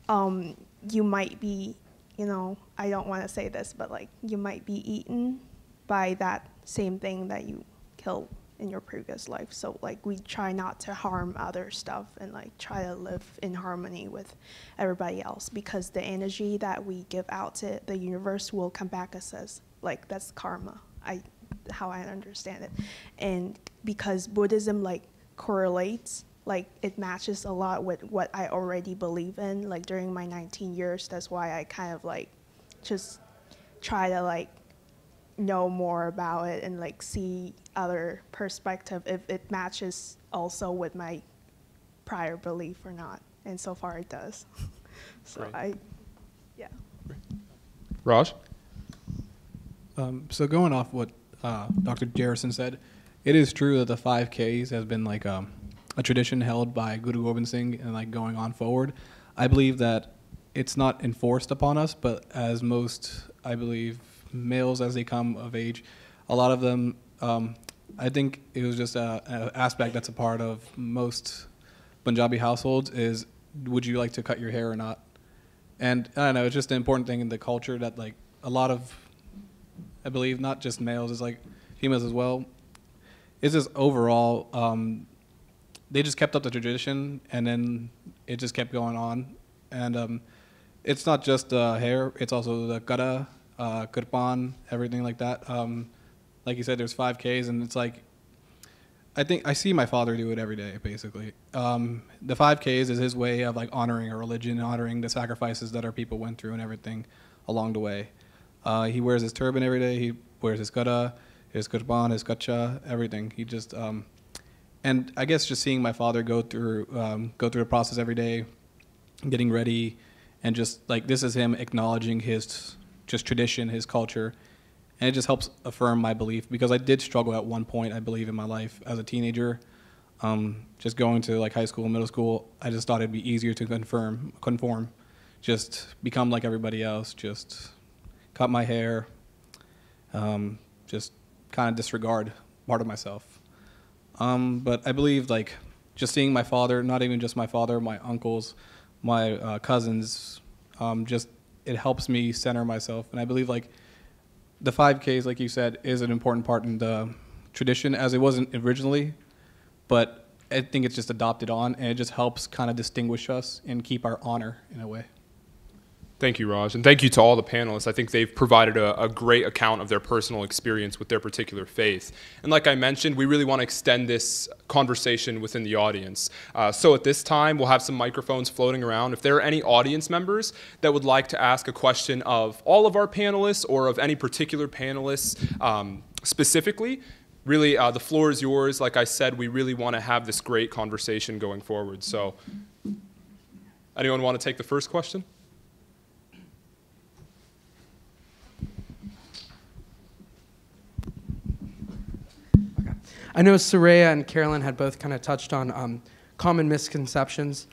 you might be, I don't want to say this, but you might be eaten by that same thing that you killed in your previous life. So we try not to harm other stuff, and try to live in harmony with everybody else, because the energy that we give out to the universe will come back as us. That's karma, how I understand it. And because Buddhism correlates, it matches a lot with what I already believe in. During my 19 years, that's why I kind of just try to know more about it and see other perspective if it matches also with my prior belief or not. and so far it does. So Great. Yeah. Raj? So going off what Dr. Jerrison said, it is true that the 5Ks has been like a tradition held by Guru Gobind Singh and like going on forward. I believe that it's not enforced upon us, but as most, I believe, males as they come of age, a lot of them, I think it was just an aspect that's a part of most Punjabi households is, would you like to cut your hair or not? And I don't know, it's just an important thing in the culture that like a lot of, I believe, not just males, it's like females as well. It's just overall, they just kept up the tradition, and then it just kept going on. And it's not just hair; it's also the gada, kirpan, everything like that. Like you said, there's 5Ks, and it's like, I think I see my father do it every day, basically. The 5Ks is his way of like honoring our religion, honoring the sacrifices that our people went through and everything along the way. He wears his turban every day. He wears his gada, his kurban, his kacha, everything. He just, and I guess just seeing my father go through the process every day, getting ready, and just like this is him acknowledging his just tradition, his culture, and it just helps affirm my belief because I did struggle at one point, I believe, in my life as a teenager. Just going to like high school, middle school, I just thought it'd be easier to conform, just become like everybody else, just cut my hair, just kind of disregard part of myself. But I believe like just seeing my father, not even just my father, my uncles, my cousins, just it helps me center myself. And I believe like the 5Ks, like you said, is an important part in the tradition as it wasn't originally, but I think it's just adopted on and it just helps kind of distinguish us and keep our honor in a way. Thank you, Raj, and thank you to all the panelists. I think they've provided a great account of their personal experience with their particular faith. And like I mentioned, we really want to extend this conversation within the audience. So at this time, we'll have some microphones floating around. If there are any audience members that would like to ask a question of all of our panelists or of any particular panelists specifically, really, the floor is yours. Like I said, we really want to have this great conversation going forward. So anyone want to take the first question? I know Soraya and Carolyn had both kind of touched on common misconceptions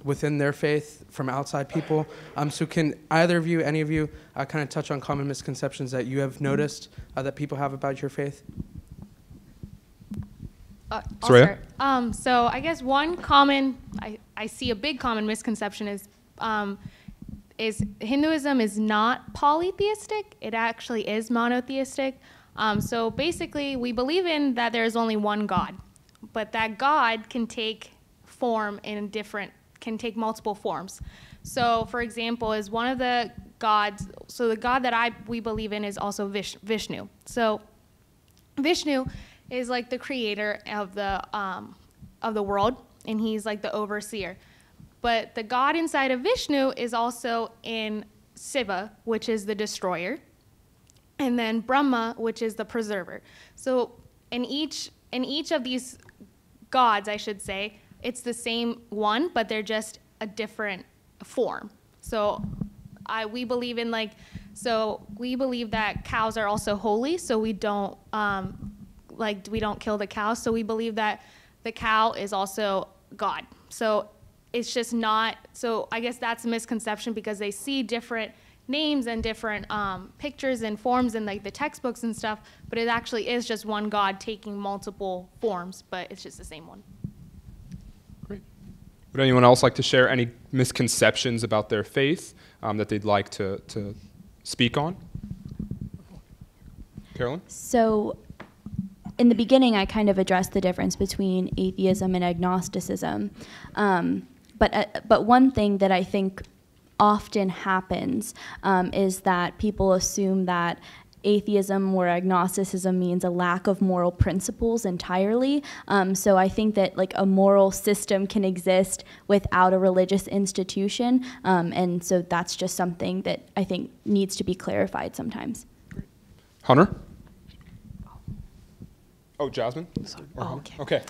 within their faith from outside people. So can either of you, any of you, kind of touch on common misconceptions that you have noticed that people have about your faith? Soraya? So I guess one common, I see a big common misconception is Hinduism is not polytheistic. It actually is monotheistic. So basically, we believe in that there is only one God, but that God can take can take multiple forms. So, for example, is one of the gods. So the God that we believe in is also Vishnu. So Vishnu is like the creator of the world, and he's like the overseer. But the God inside of Vishnu is also in Shiva, which is the destroyer. And then Brahma, which is the preserver. So in each of these gods, I should say, it's the same one, but they're just a different form. So we believe that cows are also holy, so we don't kill the cows. So we believe that the cow is also God. So it's just not. So I guess that's a misconception because they see different names and different pictures and forms in like the textbooks and stuff, but it actually is just one God taking multiple forms, but it's just the same one. Great. Would anyone else like to share any misconceptions about their faith that they'd like to speak on? Carolyn? So in the beginning, I kind of addressed the difference between atheism and agnosticism. But one thing that I think often happens is that people assume that atheism or agnosticism means a lack of moral principles entirely. So I think that like a moral system can exist without a religious institution. And so that's just something that I think needs to be clarified sometimes. Hunter? Oh, Jasmine? Oh, okay.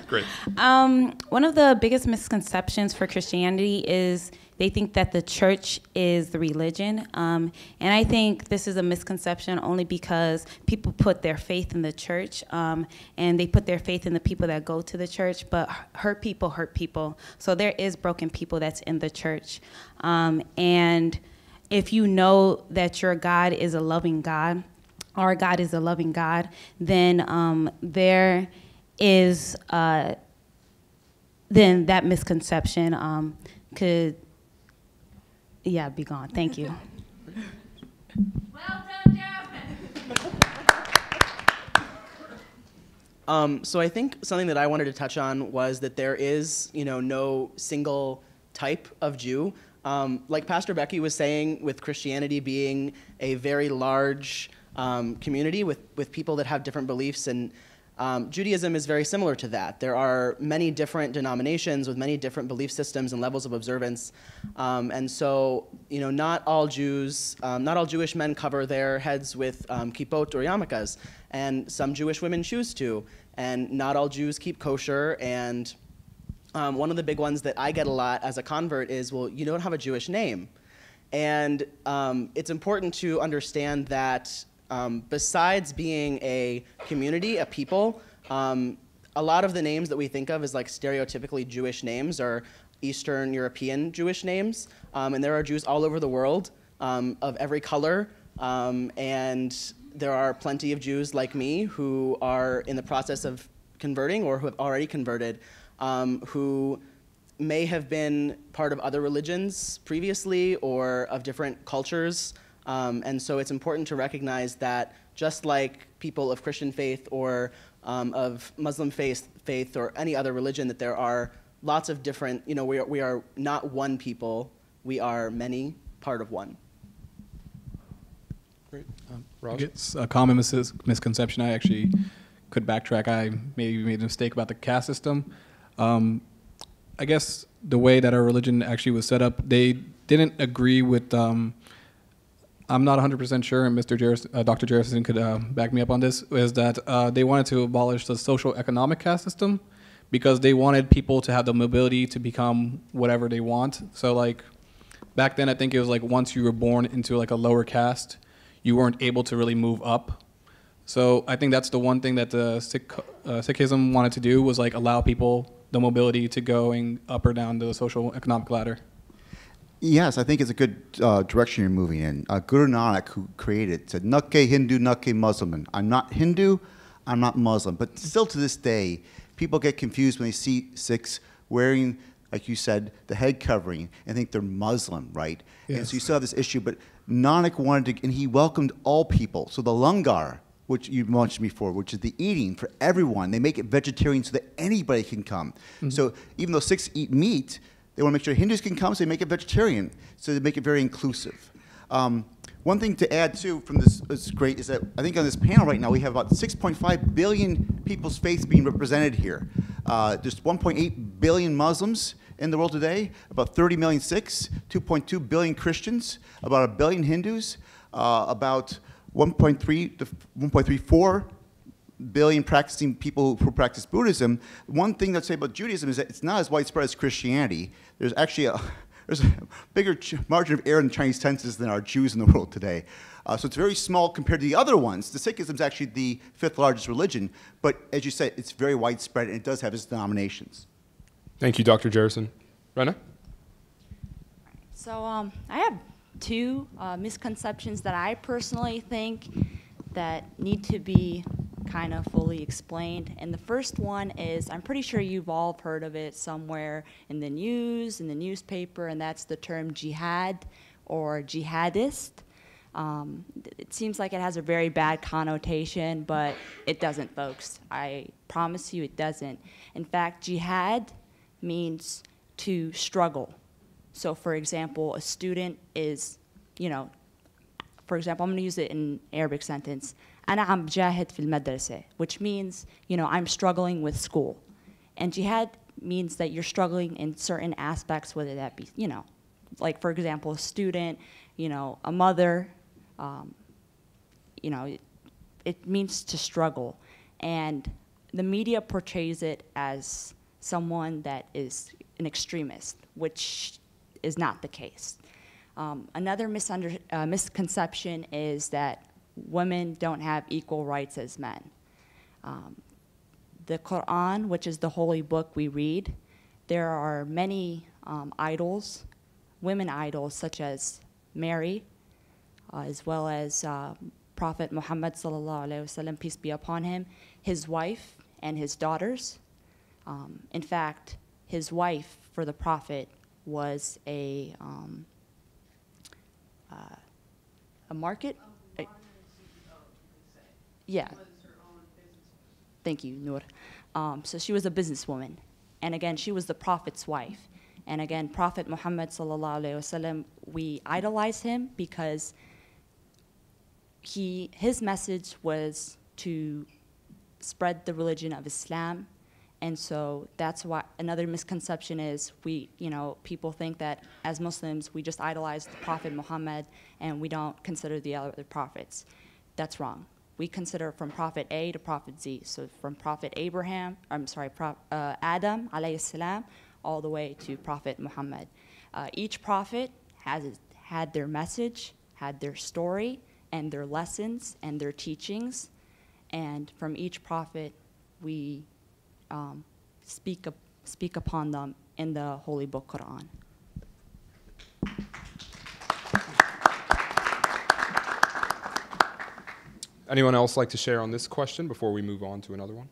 Great. One of the biggest misconceptions for Christianity is they think that the church is the religion. And I think this is a misconception only because people put their faith in the church, and they put their faith in the people that go to the church, but hurt people. So there is broken people that's in the church. And if you know that your God is a loving God, our God is a loving God, then there is, then that misconception could, be gone. Thank you. Well done, Jasmine. So I think something that I wanted to touch on was that there is, no single type of Jew. Like Pastor Becky was saying, with Christianity being a very large community with people that have different beliefs, and Judaism is very similar to that. There are many different denominations with many different belief systems and levels of observance, and so not all Jews, not all Jewish men cover their heads with kippot or yarmulkes, and some Jewish women choose to, and not all Jews keep kosher. And one of the big ones that I get a lot as a convert is, well, you don't have a Jewish name. And it's important to understand that besides being a community, a people, a lot of the names that we think of as like stereotypically Jewish names are Eastern European Jewish names. And there are Jews all over the world of every color. And there are plenty of Jews like me who are in the process of converting or who have already converted, who may have been part of other religions previously or of different cultures. And so it's important to recognize that just like people of Christian faith or of Muslim faith or any other religion, that there are lots of different, we are not one people, we are many, part of one. Great. It's a common misconception. I actually could backtrack. I maybe made a mistake about the caste system. I guess the way that our religion actually was set up, they didn't agree with, I'm not 100% sure, and Dr. Jerison could back me up on this, is that they wanted to abolish the social economic caste system because they wanted people to have the mobility to become whatever they want. So like back then, I think it was like once you were born into like a lower caste, you weren't able to really move up. So I think that's the one thing that the Sikhism wanted to do, was like allow people the mobility to going up or down the social economic ladder. Yes, I think it's a good direction you're moving in. Guru Nanak, who created it, said, "Nakke Hindu, nakke Muslim." I'm not Hindu, I'm not Muslim. But still to this day, people get confused when they see Sikhs wearing, like you said, the head covering and think they're Muslim, right? Yes. And so you still have this issue. But Nanak wanted to, and he welcomed all people. So the langar, which you mentioned before, which is the eating for everyone, they make it vegetarian so that anybody can come. Mm-hmm. So even though Sikhs eat meat, they want to make sure Hindus can come, so they make it vegetarian. So they make it very inclusive. One thing to add, too, from this is great, is that I think on this panel right now, we have about 6.5 billion people's faiths being represented here. There's 1.8 billion Muslims in the world today, about 30 million Sikhs, 2.2 billion Christians, about 1 billion Hindus, about 1.3 to 1.34 billion practicing people who practice Buddhism. One thing I'd say about Judaism is that it's not as widespread as Christianity. There's actually there's a bigger margin of error in the Chinese census than are Jews in the world today. So it's very small compared to the other ones. The Sikhism is actually the 5th largest religion, but as you said, it's very widespread and it does have its denominations. Thank you, Dr. Jerison. Rena? So I have two misconceptions that I personally think that need to be kind of fully explained. And the first one is, I'm pretty sure you've all heard of it somewhere in the news, in the newspaper, and that's the term jihad or jihadist. It seems like it has a very bad connotation, but it doesn't, folks. I promise you it doesn't. In fact, jihad means to struggle. So for example, a student is, for example, I'm going to use it in Arabic sentence. أنا عم جاهد في المدرسة, which means, I'm struggling with school. And jihad means that you're struggling in certain aspects, whether that be, like for example, a student, a mother, it means to struggle. and the media portrays it as someone that is an extremist, which is not the case. Another misconception is that women don't have equal rights as men. The Quran, which is the holy book we read, there are many idols, women idols, such as Mary, as well as Prophet Muhammad sallallahu alaihi wasallam, peace be upon him, his wife and his daughters. In fact, his wife for the Prophet was a market. Yeah. Thank you, Noor. So she was a businesswoman, and again, she was the Prophet's wife. And again, Prophet Muhammad sallallahu alaihi wasallam, we idolize him because his message was to spread the religion of Islam. And so that's why another misconception is people think that as Muslims, we just idolize the Prophet Muhammad and we don't consider the other prophets. That's wrong. We consider from Prophet A to Prophet Z. So from Prophet Adam alayhi salam, all the way to Prophet Muhammad. Each prophet had their message, had their story, and their lessons and their teachings. And from each prophet, we speak upon them in the Holy Book Quran. Anyone else like to share on this question before we move on to another one?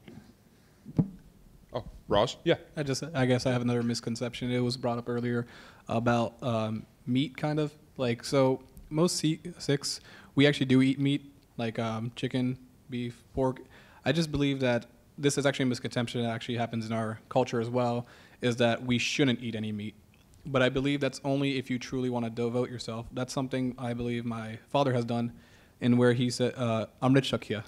Oh, Raj? Yeah. I guess I have another misconception. It was brought up earlier about meat, kind of. So most Sikhs, we actually do eat meat, like chicken, beef, pork. I just believe that this is actually a misconception that actually happens in our culture as well, is that we shouldn't eat any meat. But I believe that's only if you truly want to devote yourself. That's something I believe my father has done, in where he said, Amrit Shakya,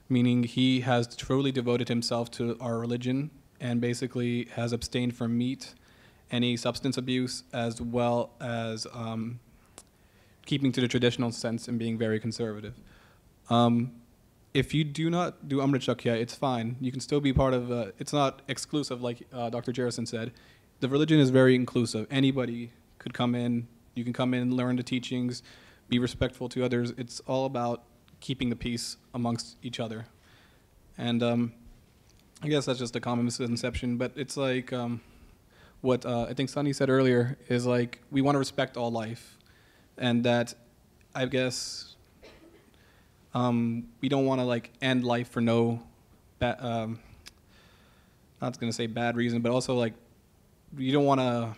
meaning he has truly devoted himself to our religion and basically has abstained from meat, any substance abuse, as well as keeping to the traditional sense and being very conservative. If you do not do Amrit Shakya, it's fine. You can still be part of, it's not exclusive like Dr. Jerison said. The religion is very inclusive. Anybody could come in. You can come in, learn the teachings, be respectful to others. It's all about keeping the peace amongst each other. And I guess that's just a common misconception, but it's like what I think Sunny said earlier is like we want to respect all life, and that I guess we don't want to like end life for no not going to say bad reason, but also like you don't want to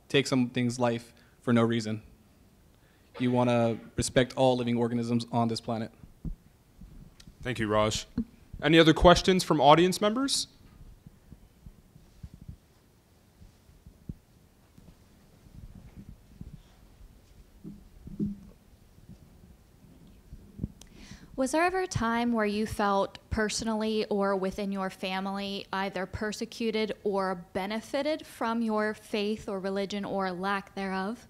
take something's life for no reason. You want to respect all living organisms on this planet. Thank you, Raj. Any other questions from audience members? Was there ever a time where you felt personally or within your family either persecuted or benefited from your faith or religion or lack thereof?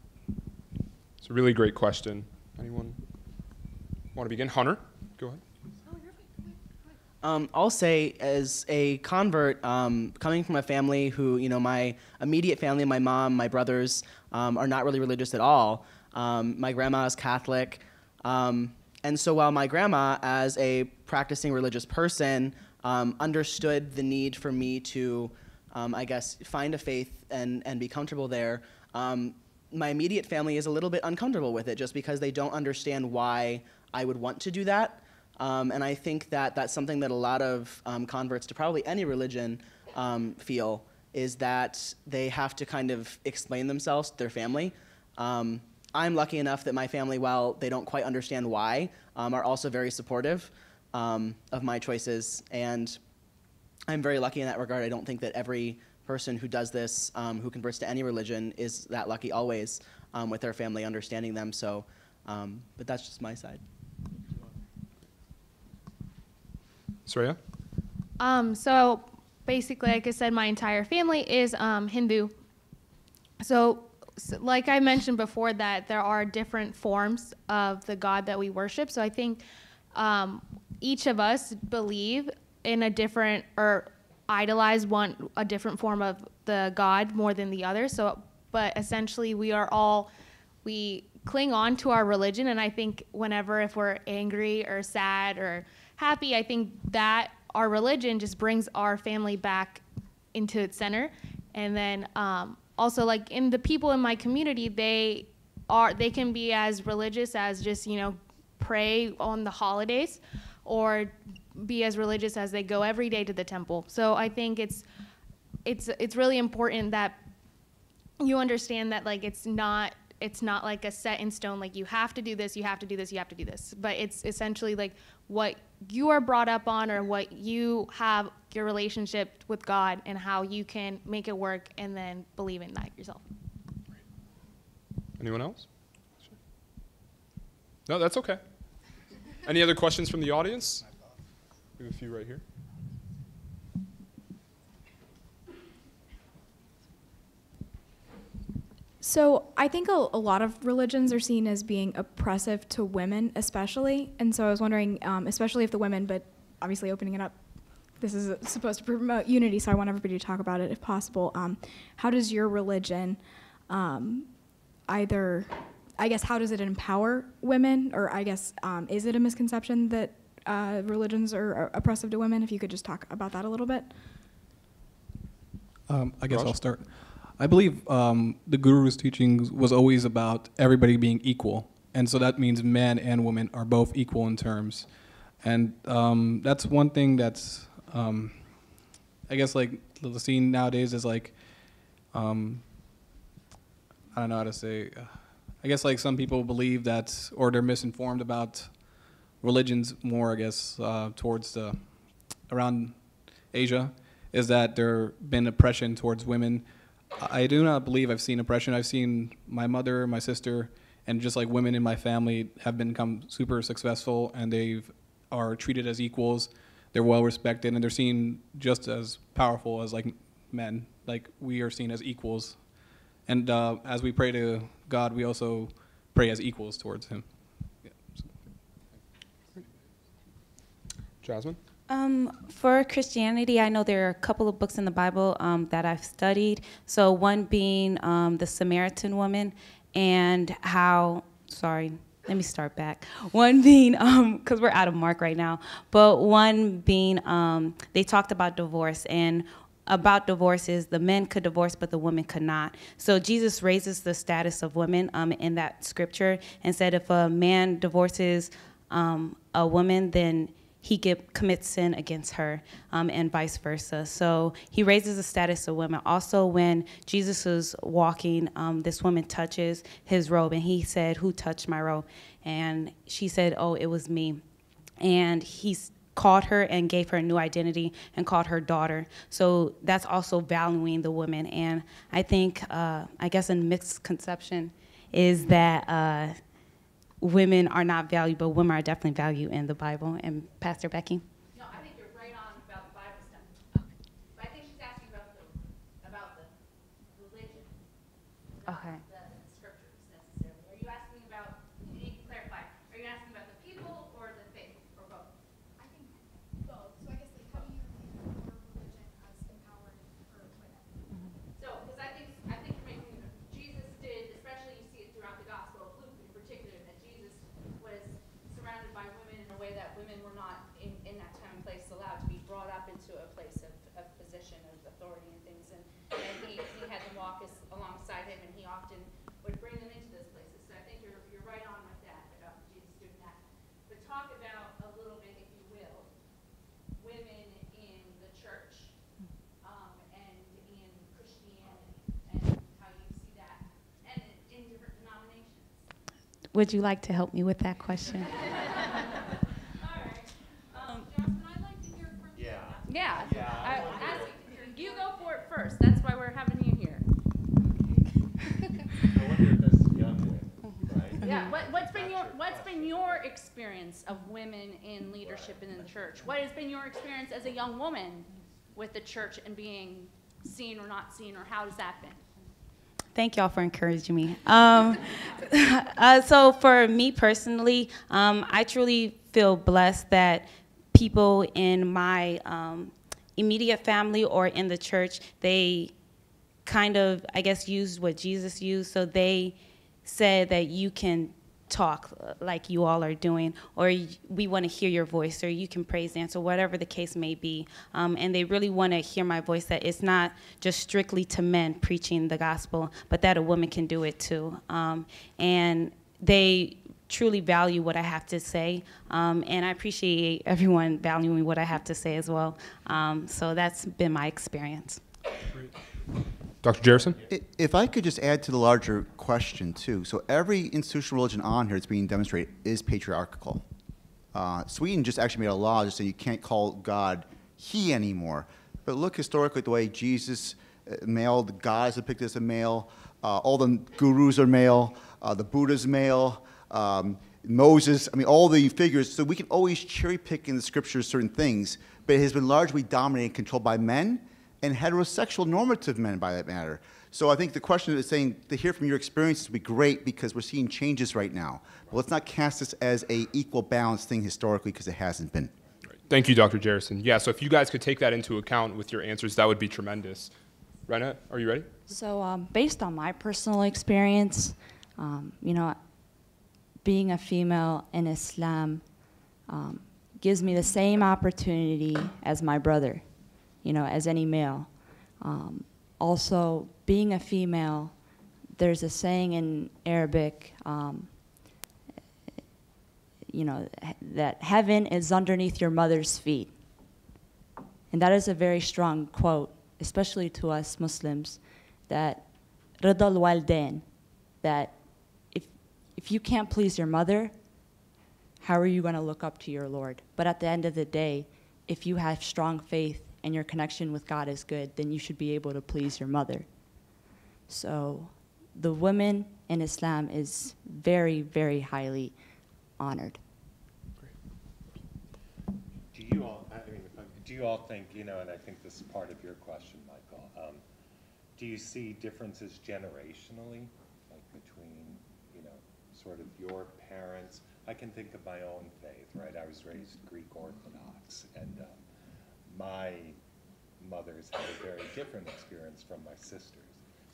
It's a really great question. Anyone want to begin? Hunter, go ahead. I'll say, as a convert, coming from a family who, my immediate family, my mom, my brothers, are not really religious at all. My grandma is Catholic. And so while my grandma, as a practicing religious person, understood the need for me to, I guess, find a faith and be comfortable there, my immediate family is a little bit uncomfortable with it just because they don't understand why I would want to do that. And I think that that's something that a lot of converts to probably any religion feel, is that they have to kind of explain themselves to their family. I'm lucky enough that my family, while they don't quite understand why, are also very supportive of my choices. And I'm very lucky in that regard. I don't think that every person who does this, who converts to any religion, is that lucky always with their family understanding them. So, but that's just my side. Sreya? So basically, like I said, my entire family is Hindu. So like I mentioned before, that there are different forms of the God that we worship. So I think each of us believe in a different or idolize a different form of the God more than the other. So, but essentially we cling on to our religion. And I think if we're angry or sad or happy, I think that our religion just brings our family back into its center. And then also, like, in the people in my community, they can be as religious as just, pray on the holidays, or be as religious as they go every day to the temple. So I think it's really important that you understand that, like, it's not like a set in stone, like you have to do this, you have to do this, you have to do this. But it's essentially like what you are brought up on, or what you have your relationship with God, and how you can make it work and then believe in that yourself. Anyone else? No, that's okay. Any other questions from the audience? We have a few right here. So I think a lot of religions are seen as being oppressive to women, especially. And so I was wondering, especially if the women, but obviously opening it up, this is supposed to promote unity, so I want everybody to talk about it if possible. How does your religion either, I guess, how does it empower women? Or I guess, is it a misconception that religions are oppressive to women? If you could just talk about that a little bit. I guess I'll start. I believe the Guru's teachings was always about everybody being equal. And so that means men and women are both equal in terms. And that's one thing that's, I guess, like, the scene nowadays is like, I don't know how to say, I guess, like, some people believe that, or they're misinformed about religions more, I guess, towards around Asia, is that there been oppression towards women. I do not believe I've seen oppression. I've seen my mother, my sister, and just like women in my family have become super successful, and they are treated as equals. They're well respected, and they're seen just as powerful as like men. Like, we are seen as equals. And as we pray to God, we also pray as equals towards Him. Yeah. Jasmine? For Christianity, I know there are a couple of books in the Bible that I've studied. So one being the Samaritan woman, and how, sorry, let me start back. One being, because we're out of Mark right now, but one being, they talked about divorce, and about divorce is the men could divorce, but the women could not. So Jesus raises the status of women in that scripture, and said if a man divorces a woman, then he commits sin against her, and vice versa. So he raises the status of women. Also, when Jesus is walking, this woman touches his robe, and he said, "Who touched my robe?" And she said, "Oh, it was me." And he called her and gave her a new identity and called her daughter. So that's also valuing the woman. And I think, I guess, a misconception is that women are not valued, but women are definitely valued in the Bible. And Pastor Becky? No, I think you're right on about the Bible stuff. But I think she's asking about the religion, not Okay. the scriptures necessarily. Are you asking about, you need to clarify, are you asking about the people or the faith, or both? I think both. So I guess, like, how do you view your religion as empowering for women? So, because I think you're making, Jesus did, especially you see it throughout the Gospel of Luke in particular, that Jesus was surrounded by women in a way that women were not in that time and place allowed to be brought up into a place of position of authority and things. And he had them walk alongside him, and he often would bring them into those places. So I think you're right on with that, about Jesus doing that. But talk about a little bit, if you will, women in the church and in Christianity, and how you see that, and in different denominations. Would you like to help me with that question? Yeah. You go for it first. That's why we're having you here. I wonder if that's young women, right? Yeah. What's been your experience of women in leadership and in the church? What has been your experience as a young woman with the church and being seen or not seen, or how has that been? Thank y'all for encouraging me. So for me personally, I truly feel blessed that people in my immediate family or in the church, they kind of, I guess, used what Jesus used. So they said that you can talk like you all are doing, or we want to hear your voice, or you can praise dance, or whatever the case may be. And they really want to hear my voice, that it's not just strictly to men preaching the gospel, but that a woman can do it too. And they truly value what I have to say, and I appreciate everyone valuing what I have to say as well. So that's been my experience. Dr. Jerison? If I could just add to the larger question, too. So every institutional religion on here that's being demonstrated is patriarchal. Sweden just actually made a law just saying you can't call God he anymore. But look historically at the way Jesus, male, the gods are depicted as a male, all the gurus are male, the Buddha's male, Moses, I mean, all the figures. So we can always cherry pick in the scriptures certain things, but it has been largely dominated and controlled by men, and heterosexual normative men, by that matter. So I think the question is saying, to hear from your experiences would be great, because we're seeing changes right now. But let's not cast this as a equal balance thing historically, because it hasn't been. Thank you, Dr. Jerison. Yeah, so if you guys could take that into account with your answers, that would be tremendous. Rena, are you ready? So based on my personal experience, you know, being a female in Islam gives me the same opportunity as my brother, you know, as any male. Also, being a female, there's a saying in Arabic, you know, that heaven is underneath your mother's feet. And that is a very strong quote, especially to us Muslims, that rida al-walidain, that if you can't please your mother, how are you going to look up to your Lord? But at the end of the day, if you have strong faith and your connection with God is good, then you should be able to please your mother. So the women in Islam is very, very highly honored. Do you all, do you all think, you know, and I think this is part of your question, Michael, do you see differences generationally, like between, you know, sort of your parents? I can think of my own faith, right? I was raised Greek Orthodox, and my mother's had a very different experience from my sisters.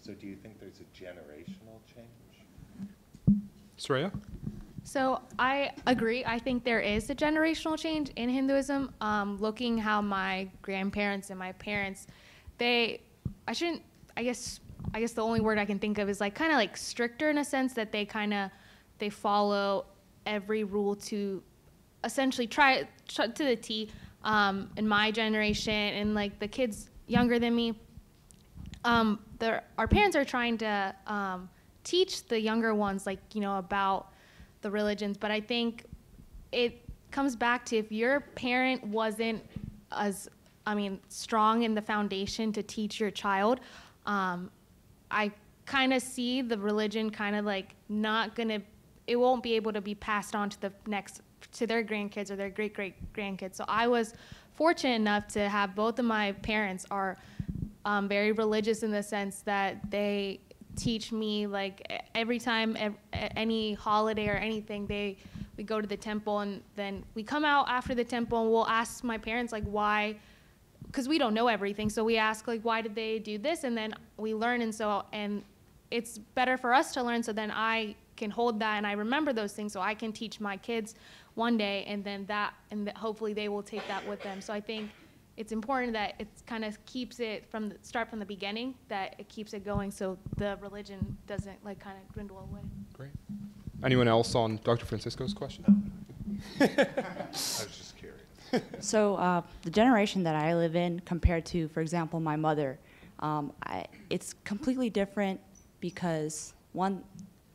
So do you think there's a generational change? Soraya? So I agree. I think there is a generational change in Hinduism. Looking how my grandparents and my parents, I guess the only word I can think of is like kind of like stricter, in a sense that they follow every rule to essentially try to the T. In my generation and like the kids younger than me, our parents are trying to teach the younger ones, like, you know, about the religions. But I think it comes back to, if your parent wasn't as, strong in the foundation to teach your child, I kind of see the religion kind of like it won't be able to be passed on to their grandkids or their great-great-grandkids. So I was fortunate enough to have both of my parents are very religious, in the sense that they teach me, like, every time, any holiday or anything, we go to the temple, and then we come out after the temple and we'll ask my parents, like, why, because we don't know everything, so we ask, like, why did they do this? And then we learn, and it's better for us to learn, so then I can hold that and I remember those things, so I can teach my kids one day, and then hopefully they will take that with them. So I think it's important that it kind of keeps it from the beginning, that it keeps it going, so the religion doesn't like kind of dwindle away. Great. Anyone else on Dr. Francisco's question? I was just curious. So the generation that I live in, compared to, for example, my mother, it's completely different, because one,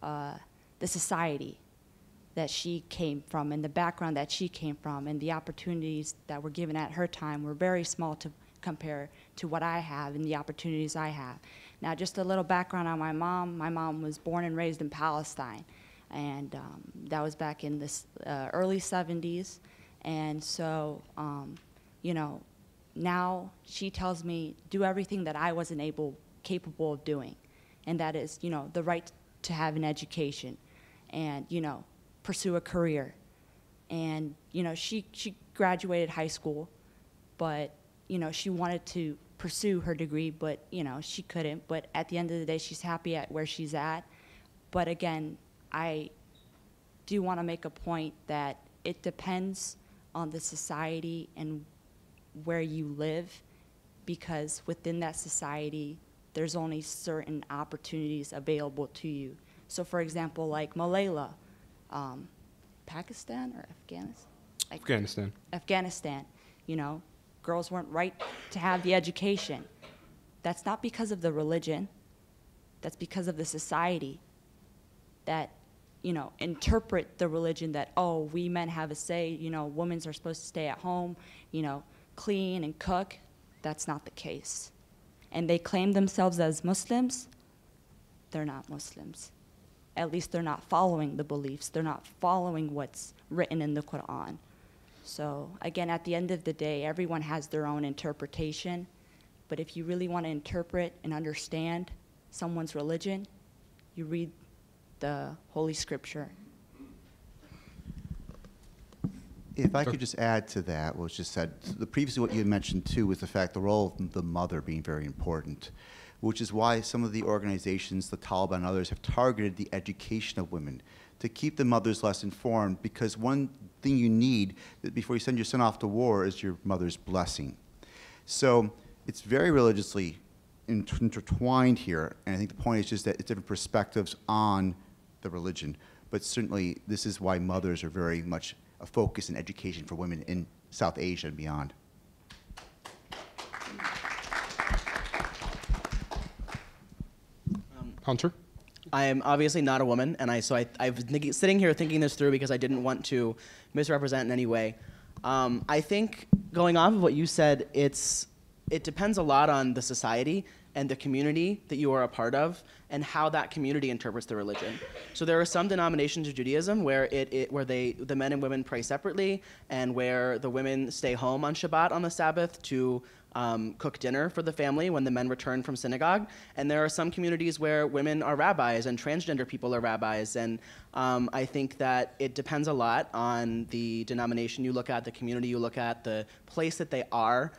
the society that she came from and the background that she came from and the opportunities that were given at her time were very small to compare to what I have and the opportunities I have. Now, just a little background on my mom. My mom was born and raised in Palestine, and that was back in the early 70s. And so, you know, now she tells me, do everything that I wasn't capable of doing, and that is, you know, the right to have an education and, you know, pursue a career. And, you know, she graduated high school, but, you know, she wanted to pursue her degree, but, you know, she couldn't. But at the end of the day, she's happy at where she's at. But again, I do want to make a point that it depends on the society and where you live, because within that society, there's only certain opportunities available to you. So for example, like Malayla, Pakistan or Afghanistan? Afghanistan. Afghanistan, you know, girls weren't right to have the education. That's not because of the religion, that's because of the society that, you know, interpret the religion that, oh, we men have a say, you know, women are supposed to stay at home, you know, clean and cook. That's not the case. And they claim themselves as Muslims. They're not Muslims. At least they're not following the beliefs. They're not following what's written in the Quran. So again, at the end of the day, everyone has their own interpretation. But if you really want to interpret and understand someone's religion, you read the Holy Scripture. If I could just add to that, what was just said, previously what you had mentioned too was the fact the role of the mother being very important, which is why some of the organizations, the Taliban and others, have targeted the education of women to keep the mothers less informed, because one thing you need before you send your son off to war is your mother's blessing. So it's very religiously intertwined here, and I think the point is just that it's different perspectives on the religion, but certainly this is why mothers are very much a focus in education for women in South Asia and beyond. Hunter? I am obviously not a woman, and I was sitting here thinking this through because I didn't want to misrepresent in any way. I think, going off of what you said, it depends a lot on the society and the community that you are a part of and how that community interprets the religion. So there are some denominations of Judaism where the men and women pray separately, and where the women stay home on Shabbat on the Sabbath to cook dinner for the family when the men return from synagogue. And there are some communities where women are rabbis and transgender people are rabbis. And I think that it depends a lot on the denomination you look at, the community you look at, the place that they are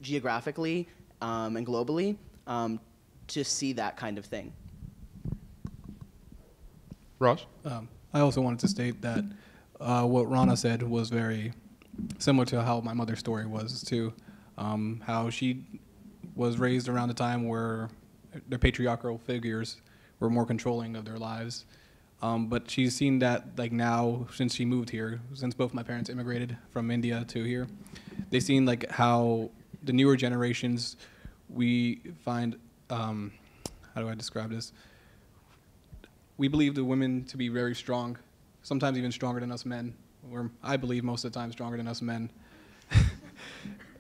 geographically and globally to see that kind of thing. Raj? I also wanted to state that what Rana said was very similar to how my mother's story was too. How she was raised around a time where the patriarchal figures were more controlling of their lives. But she's seen that, like, now, since she moved here, since both my parents immigrated from India to here, they've seen like how the newer generations, we find, how do I describe this? We believe the women to be very strong, sometimes even stronger than us men, or I believe most of the time stronger than us men.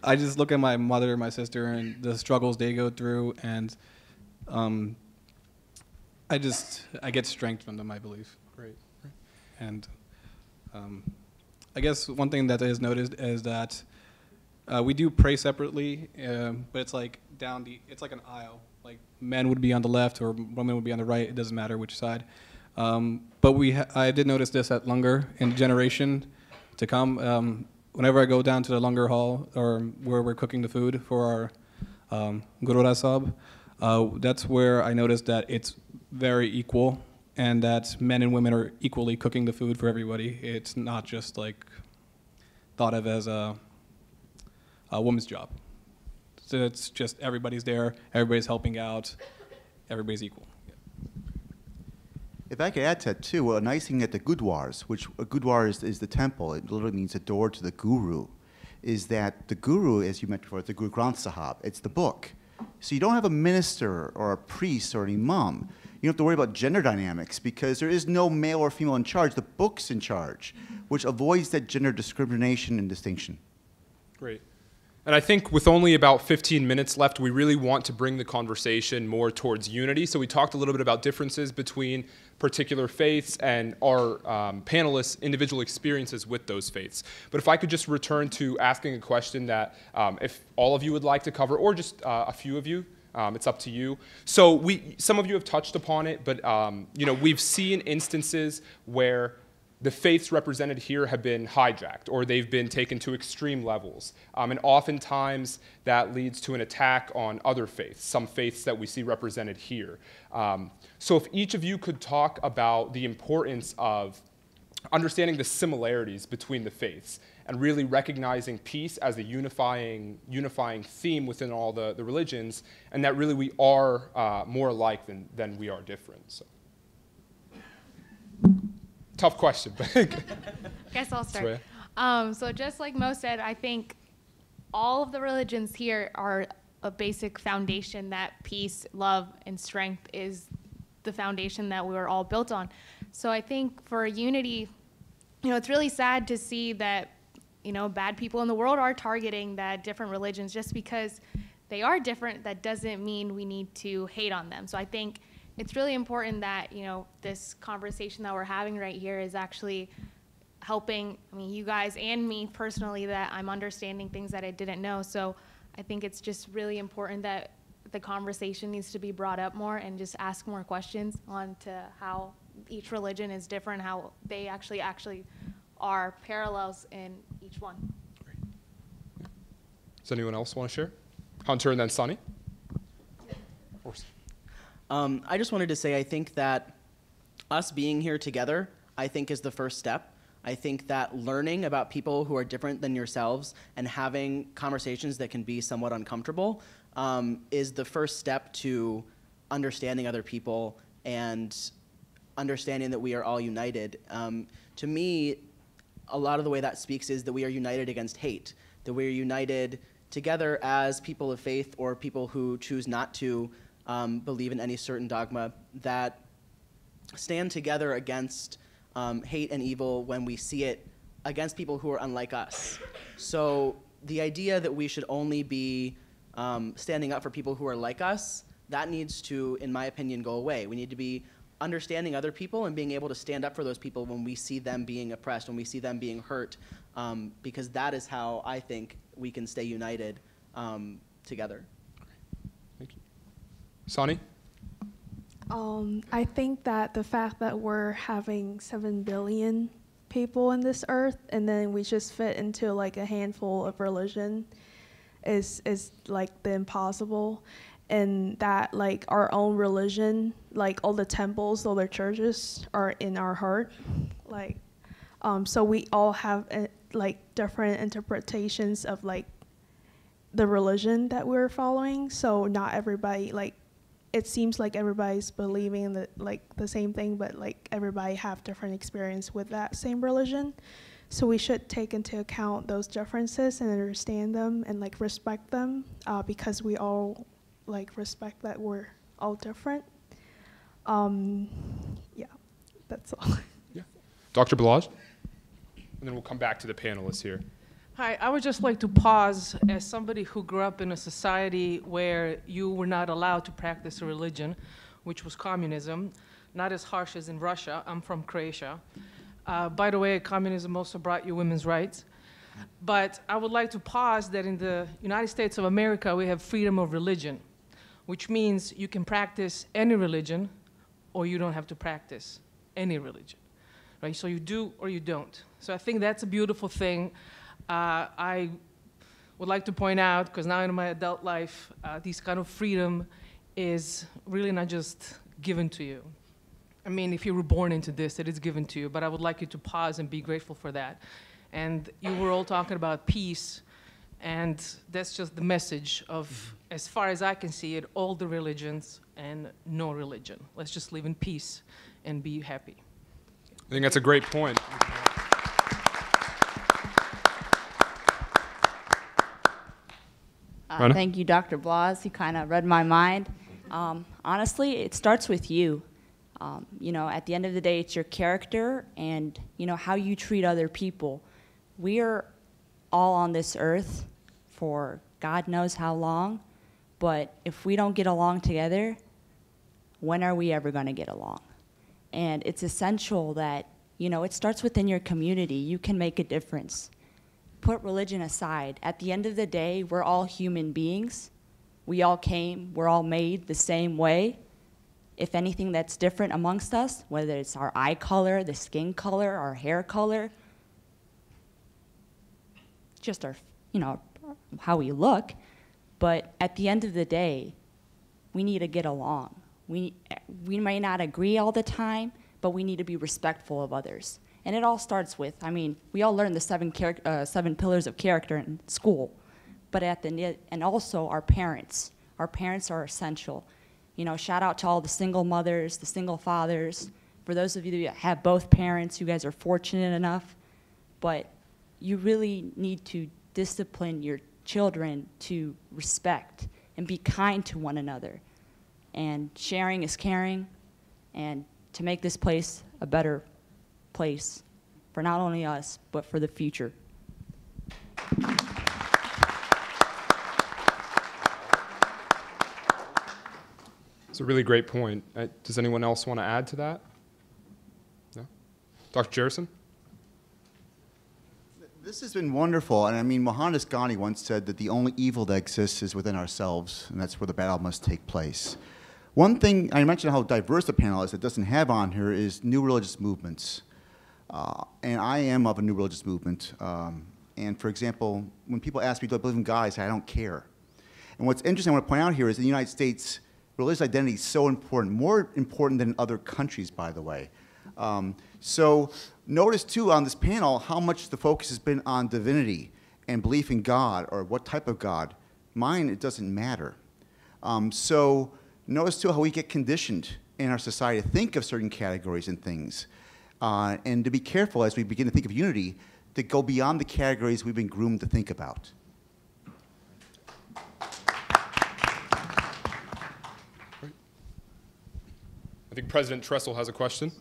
I just look at my mother and my sister and the struggles they go through, and I get strength from them, I believe. Great. And I guess one thing that is noticed is that we do pray separately, but it's like it's like an aisle. Like men would be on the left or women would be on the right. It doesn't matter which side. But I did notice this at Lungar in the generation to come. Whenever I go down to the Lungar Hall, or where we're cooking the food for our Guru Rasab, that's where I noticed that it's very equal, and that men and women are equally cooking the food for everybody. It's not just like thought of as a woman's job. So it's just everybody's there, everybody's helping out, everybody's equal. If I could add to that too, well, a nice thing at the Gurdwaras, which a Gurdwara is the temple, it literally means a door to the Guru, is that the Guru, as you mentioned before, the Guru Granth Sahib, it's the book. So you don't have a minister or a priest or an imam. You don't have to worry about gender dynamics because there is no male or female in charge. The book's in charge, which avoids that gender discrimination and distinction. Great. And I think with only about 15 minutes left, we really want to bring the conversation more towards unity. So we talked a little bit about differences between particular faiths and our panelists' individual experiences with those faiths. But if I could just return to asking a question that if all of you would like to cover, or just a few of you, it's up to you. So some of you have touched upon it, but you know, we've seen instances where the faiths represented here have been hijacked, or they've been taken to extreme levels. And oftentimes that leads to an attack on other faiths, some faiths that we see represented here. So if each of you could talk about the importance of understanding the similarities between the faiths and really recognizing peace as a unifying theme within all the religions, and that really we are more alike than we are different. So. Tough question, but guess I'll start. So just like Mo said, I think all of the religions here are a basic foundation that peace, love, and strength is the foundation that we were all built on. So I think for unity, it's really sad to see that, bad people in the world are targeting that different religions. Just because they are different, that doesn't mean we need to hate on them. So I think it's really important that, this conversation that we're having right here is actually helping, you guys and me personally, that I'm understanding things that I didn't know. So I think it's just really important that the conversation needs to be brought up more and just ask more questions on to how each religion is different, how they actually are parallels in each one. Great. Does anyone else want to share? Hunter and then Sunny. Of course. I just wanted to say I think that us being here together, I think is the first step. I think that learning about people who are different than yourselves and having conversations that can be somewhat uncomfortable is the first step to understanding other people and understanding that we are all united. To me, a lot of the way that speaks is that we are united against hate, that we are united together as people of faith or people who choose not to believe in any certain dogma, that stand together against hate and evil when we see it against people who are unlike us. So the idea that we should only be standing up for people who are like us, that needs to, in my opinion, go away. We need to be understanding other people and being able to stand up for those people when we see them being oppressed, when we see them being hurt, because that is how I think we can stay united together. Thank you. Sonny? I think that the fact that we're having 7 billion people in this earth and then we just fit into like a handful of religion is like the impossible. And that like our own religion, like all the temples, all the churches are in our heart. Like, so we all have like different interpretations of like the religion that we're following. So not everybody, like, it seems like everybody's believing in the same thing, but like everybody have different experience with that same religion. So we should take into account those differences and understand them and like respect them because we all like respect that we're all different. Yeah, that's all. Yeah. Dr. Balaj? And then we'll come back to the panelists here. Hi, I would just like to pause as somebody who grew up in a society where you were not allowed to practice a religion, which was communism, not as harsh as in Russia. I'm from Croatia. By the way, communism also brought you women's rights. But I would like to pause that in the United States of America, we have freedom of religion, which means you can practice any religion or you don't have to practice any religion, right? So you do or you don't. So I think that's a beautiful thing. I would like to point out, because now in my adult life, this kind of freedom is really not just given to you. I mean, if you were born into this, it is given to you, but I would like you to pause and be grateful for that. And you were all talking about peace, and that's just the message of, as far as I can see it, all the religions and no religion. Let's just live in peace and be happy. I think that's a great point. Thank you, Dr. Blas. You kind of read my mind. Honestly, it starts with you. At the end of the day, it's your character and, how you treat other people. We are all on this earth for God knows how long, but if we don't get along together, when are we ever going to get along? And it's essential that, it starts within your community. You can make a difference. Put religion aside. At the end of the day, we're all human beings. We all came, we're all made the same way. if anything that's different amongst us, whether it's our eye color, the skin color, our hair color, just our, how we look. But at the end of the day, we need to get along. We may not agree all the time, but we need to be respectful of others. And it all starts with, we all learn the seven pillars of character in school, but and also our parents. Our parents are essential. Shout out to all the single mothers, the single fathers. For those of you that have both parents, you guys are fortunate enough, but you really need to discipline your children to respect and be kind to one another. And sharing is caring, and to make this place a better place for not only us, but for the future. It's a really great point. Does anyone else want to add to that? No? Dr. Jerison? This has been wonderful, and Mohandas Gandhi once said that the only evil that exists is within ourselves, and that's where the battle must take place. One thing, I mentioned how diverse the panel is, that doesn't have on here is new religious movements. And I am of a new religious movement. And for example, when people ask me, do I believe in God, I say, I don't care. And what's interesting I want to point out here is in the United States, religious identity is so important, more important than in other countries, by the way. So notice, too, on this panel, how much the focus has been on divinity and belief in God, or what type of God. Mine, it doesn't matter. So notice, too, how we get conditioned in our society to think of certain categories and things. And to be careful as we begin to think of unity, to go beyond the categories we've been groomed to think about. I think President Tressel has a question.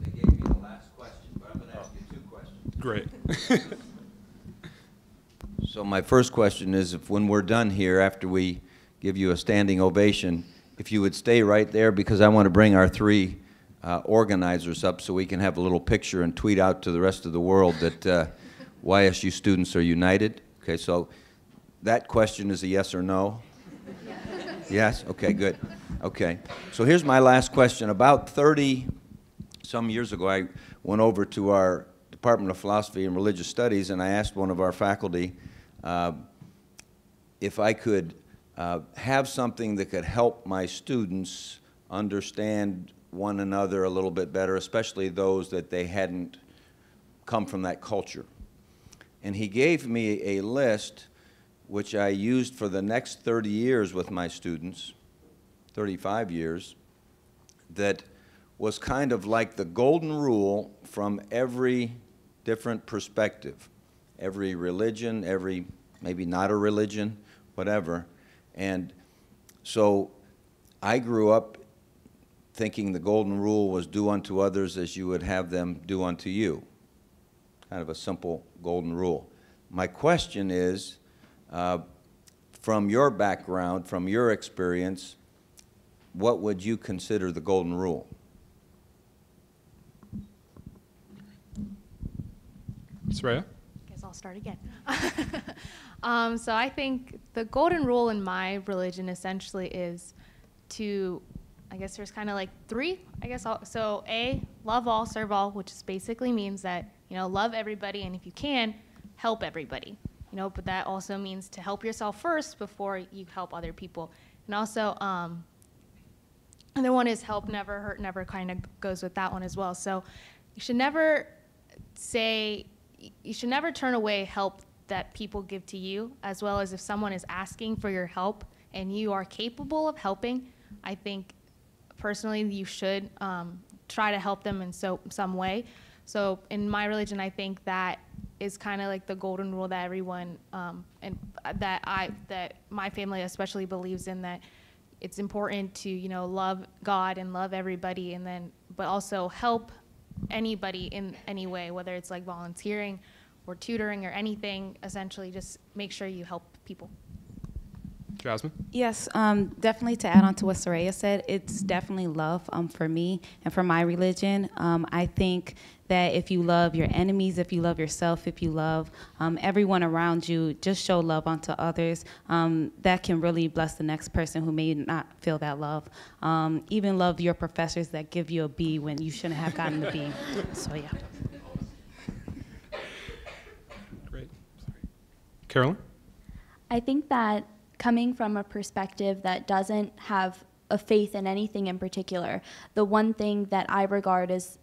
They gave me the last question, but I'm going to ask you 2 questions. Great. So my first question is, if when we're done here, after we give you a standing ovation, if you would stay right there, because I want to bring our 3 organizers up so we can have a little picture and tweet out to the rest of the world that YSU students are united. Okay, so that question is a yes or no? Yes? Okay, good. Okay, so here's my last question. About 30-some years ago, I went over to our Department of Philosophy and Religious Studies, and I asked one of our faculty if I could have something that could help my students understand one another a little bit better, especially those that they hadn't come from that culture. And he gave me a list which I used for the next 30 years with my students, 35 years, that was kind of like the golden rule from every different perspective, every religion, every maybe not a religion, whatever. And so I grew up thinking the golden rule was do unto others as you would have them do unto you. Kind of a simple golden rule. My question is, from your background, from your experience, what would you consider the golden rule? Soraya? Guess I'll start again. So I think the golden rule in my religion essentially is to, I guess there's kind of like 3, I guess. So A, love all, serve all, which just basically means that, love everybody, and if you can, help everybody. But that also means to help yourself first before you help other people. And also, other one is help never, hurt never, kind of goes with that one as well. So you should never turn away help that people give to you, as well as if someone is asking for your help and you are capable of helping, I think personally you should try to help them in some way. So in my religion, I think that is kind of like the golden rule that everyone and that my family especially believes in, that it's important to love God and love everybody, and then but also help anybody in any way, whether it's like volunteering or tutoring or anything. Essentially, just make sure you help people. Jasmine? Yes, definitely to add on to what Soraya said, it's definitely love for me and for my religion. I think that if you love your enemies, if you love yourself, if you love everyone around you, just show love unto others. That can really bless the next person who may not feel that love. Even love your professors that give you a B when you shouldn't have gotten the B. So yeah. Great. Sorry. Carolyn? I think that coming from a perspective that doesn't have a faith in anything in particular, the one thing that I regard as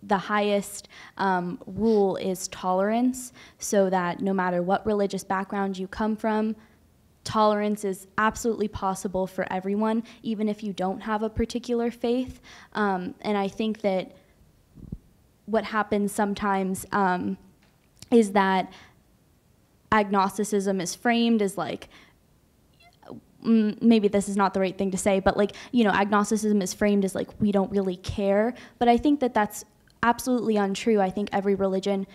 the highest rule is tolerance, so that no matter what religious background you come from, tolerance is absolutely possible for everyone, even if you don't have a particular faith. And I think that what happens sometimes is that agnosticism is framed as like, maybe this is not the right thing to say, but like, you know, agnosticism is framed as like, we don't really care. But I think that that's absolutely untrue. I think every religion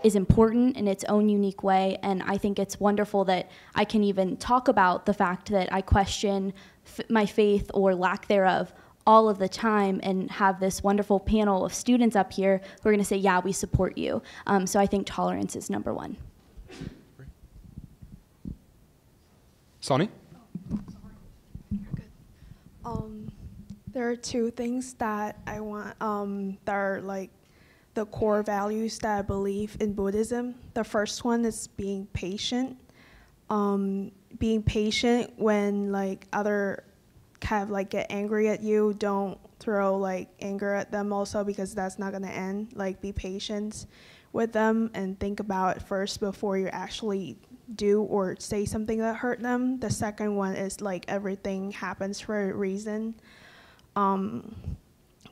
is important in its own unique way. And I think it's wonderful that I can even talk about the fact that I question my faith or lack thereof all of the time, and have this wonderful panel of students up here who are going to say, yeah, we support you. So I think tolerance is number one. Sonny? There are two things that I want that are like the core values that I believe in Buddhism. The first one is being patient. Being patient when like other kind of like get angry at you. Don't throw like anger at them also, because that's not gonna end. Like, be patient with them and think about it first before you actually do or say something that hurt them. The second one is like everything happens for a reason.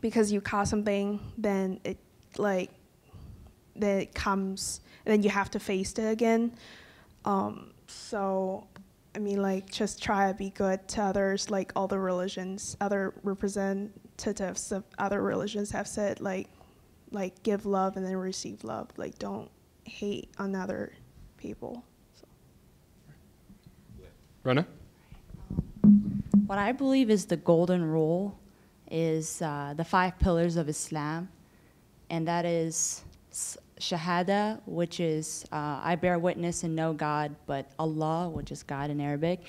Because you cause something, then it comes, and then you have to face it again. So, I mean, like, just try to be good to others, like all the religions, other representatives of other religions have said, like give love and then receive love. Like, don't hate on other people. So. Rana? What I believe is the golden rule is the 5 pillars of Islam, and that is Shahada, which is I bear witness and know God, but Allah, which is God in Arabic,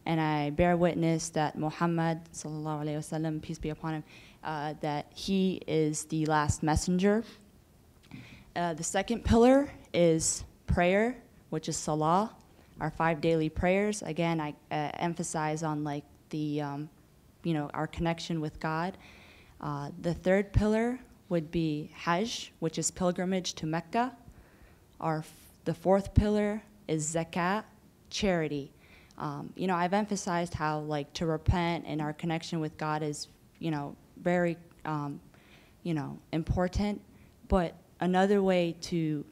and I bear witness that Muhammad, sallallahu alaihi wasallam, peace be upon him, that he is the last messenger. The second pillar is prayer, which is Salah, our 5 daily prayers. Again, I emphasize on like the our connection with God. The third pillar would be Hajj, which is pilgrimage to Mecca. The fourth pillar is Zakat, charity. I've emphasized how like to repent and our connection with God is, very, important. But another way to,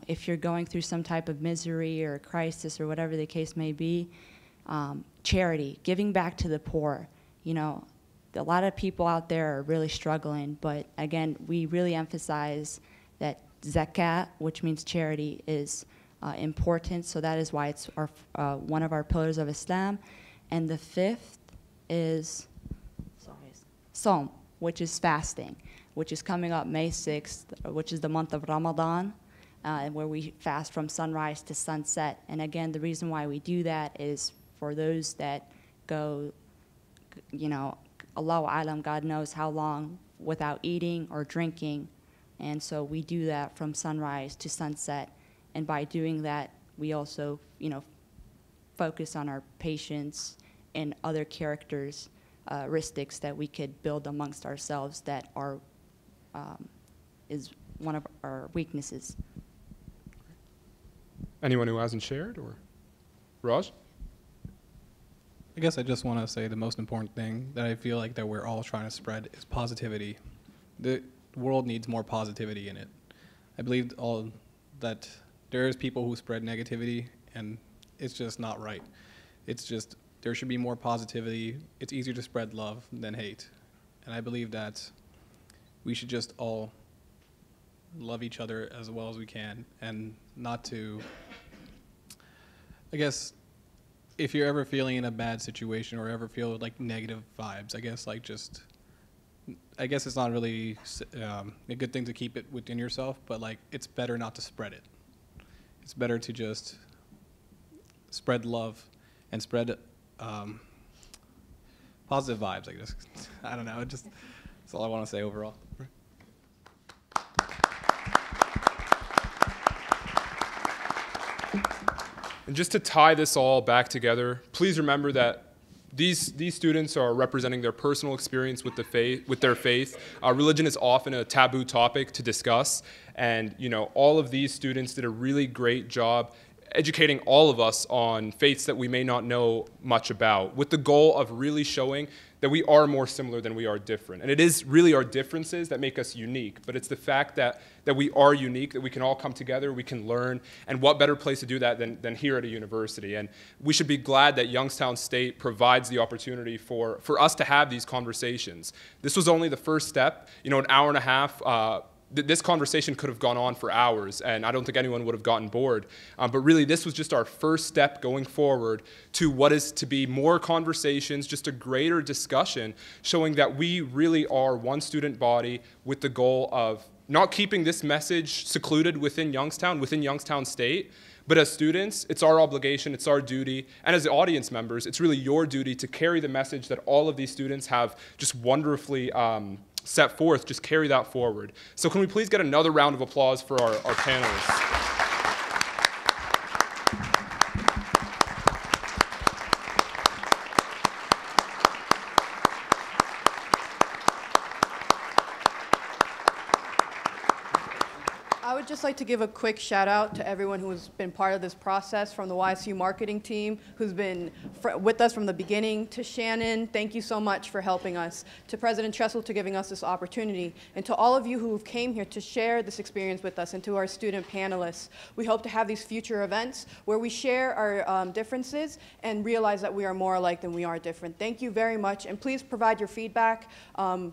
if you're going through some type of misery or crisis or whatever the case may be, charity, giving back to the poor. A lot of people out there are really struggling, but again, we really emphasize that zakat, which means charity, is important, so that is why it's one of our pillars of Islam. And the fifth is Saum, which is fasting, which is coming up May 6th, which is the month of Ramadan, where we fast from sunrise to sunset. And again, the reason why we do that is for those that go, Allahu Alam, God knows how long without eating or drinking. And so we do that from sunrise to sunset. And by doing that, we also, focus on our patience and other characteristics that we could build amongst ourselves that are, is one of our weaknesses. Anyone who hasn't shared, or Raj? I guess I just want to say the most important thing that I feel like that we're all trying to spread is positivity. The world needs more positivity in it. I believe that there's people who spread negativity, and it's just not right. It's just, there should be more positivity. It's easier to spread love than hate. And I believe that we should just all love each other as well as we can, and not to, I guess, if you're ever feeling in a bad situation or ever feel like negative vibes, I guess like just I guess it's not really a good thing to keep it within yourself, but like it's better not to spread it. It's better to just spread love and spread positive vibes, I guess. I don't know, that's all I want to say overall. And just to tie this all back together, please remember that these students are representing their personal experience with their faith. Religion is often a taboo topic to discuss, and all of these students did a really great job educating all of us on faiths that we may not know much about, with the goal of really showing that we are more similar than we are different. And it is really our differences that make us unique, but it's the fact that we are unique, that we can all come together, we can learn, and what better place to do that than here at a university. And we should be glad that Youngstown State provides the opportunity for us to have these conversations. This was only the first step, an hour and a half. This conversation could have gone on for hours, and I don't think anyone would have gotten bored. But really, this was just our first step going forward to what is to be more conversations, just a greater discussion, showing that we really are one student body with the goal of not keeping this message secluded within Youngstown State, but as students, it's our obligation, it's our duty, and as audience members, it's really your duty to carry the message that all of these students have just wonderfully set forth, just carry that forward. So can we please get another round of applause for our panelists? I would just like to give a quick shout out to everyone who's been part of this process, from the YSU marketing team, who's been with us from the beginning, to Shannon, thank you so much for helping us, to President Tressel for giving us this opportunity, and to all of you who came here to share this experience with us, and to our student panelists. We hope to have these future events where we share our differences and realize that we are more alike than we are different. Thank you very much, and please provide your feedback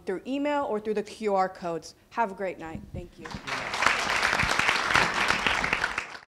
through email or through the QR codes. Have a great night. Thank you.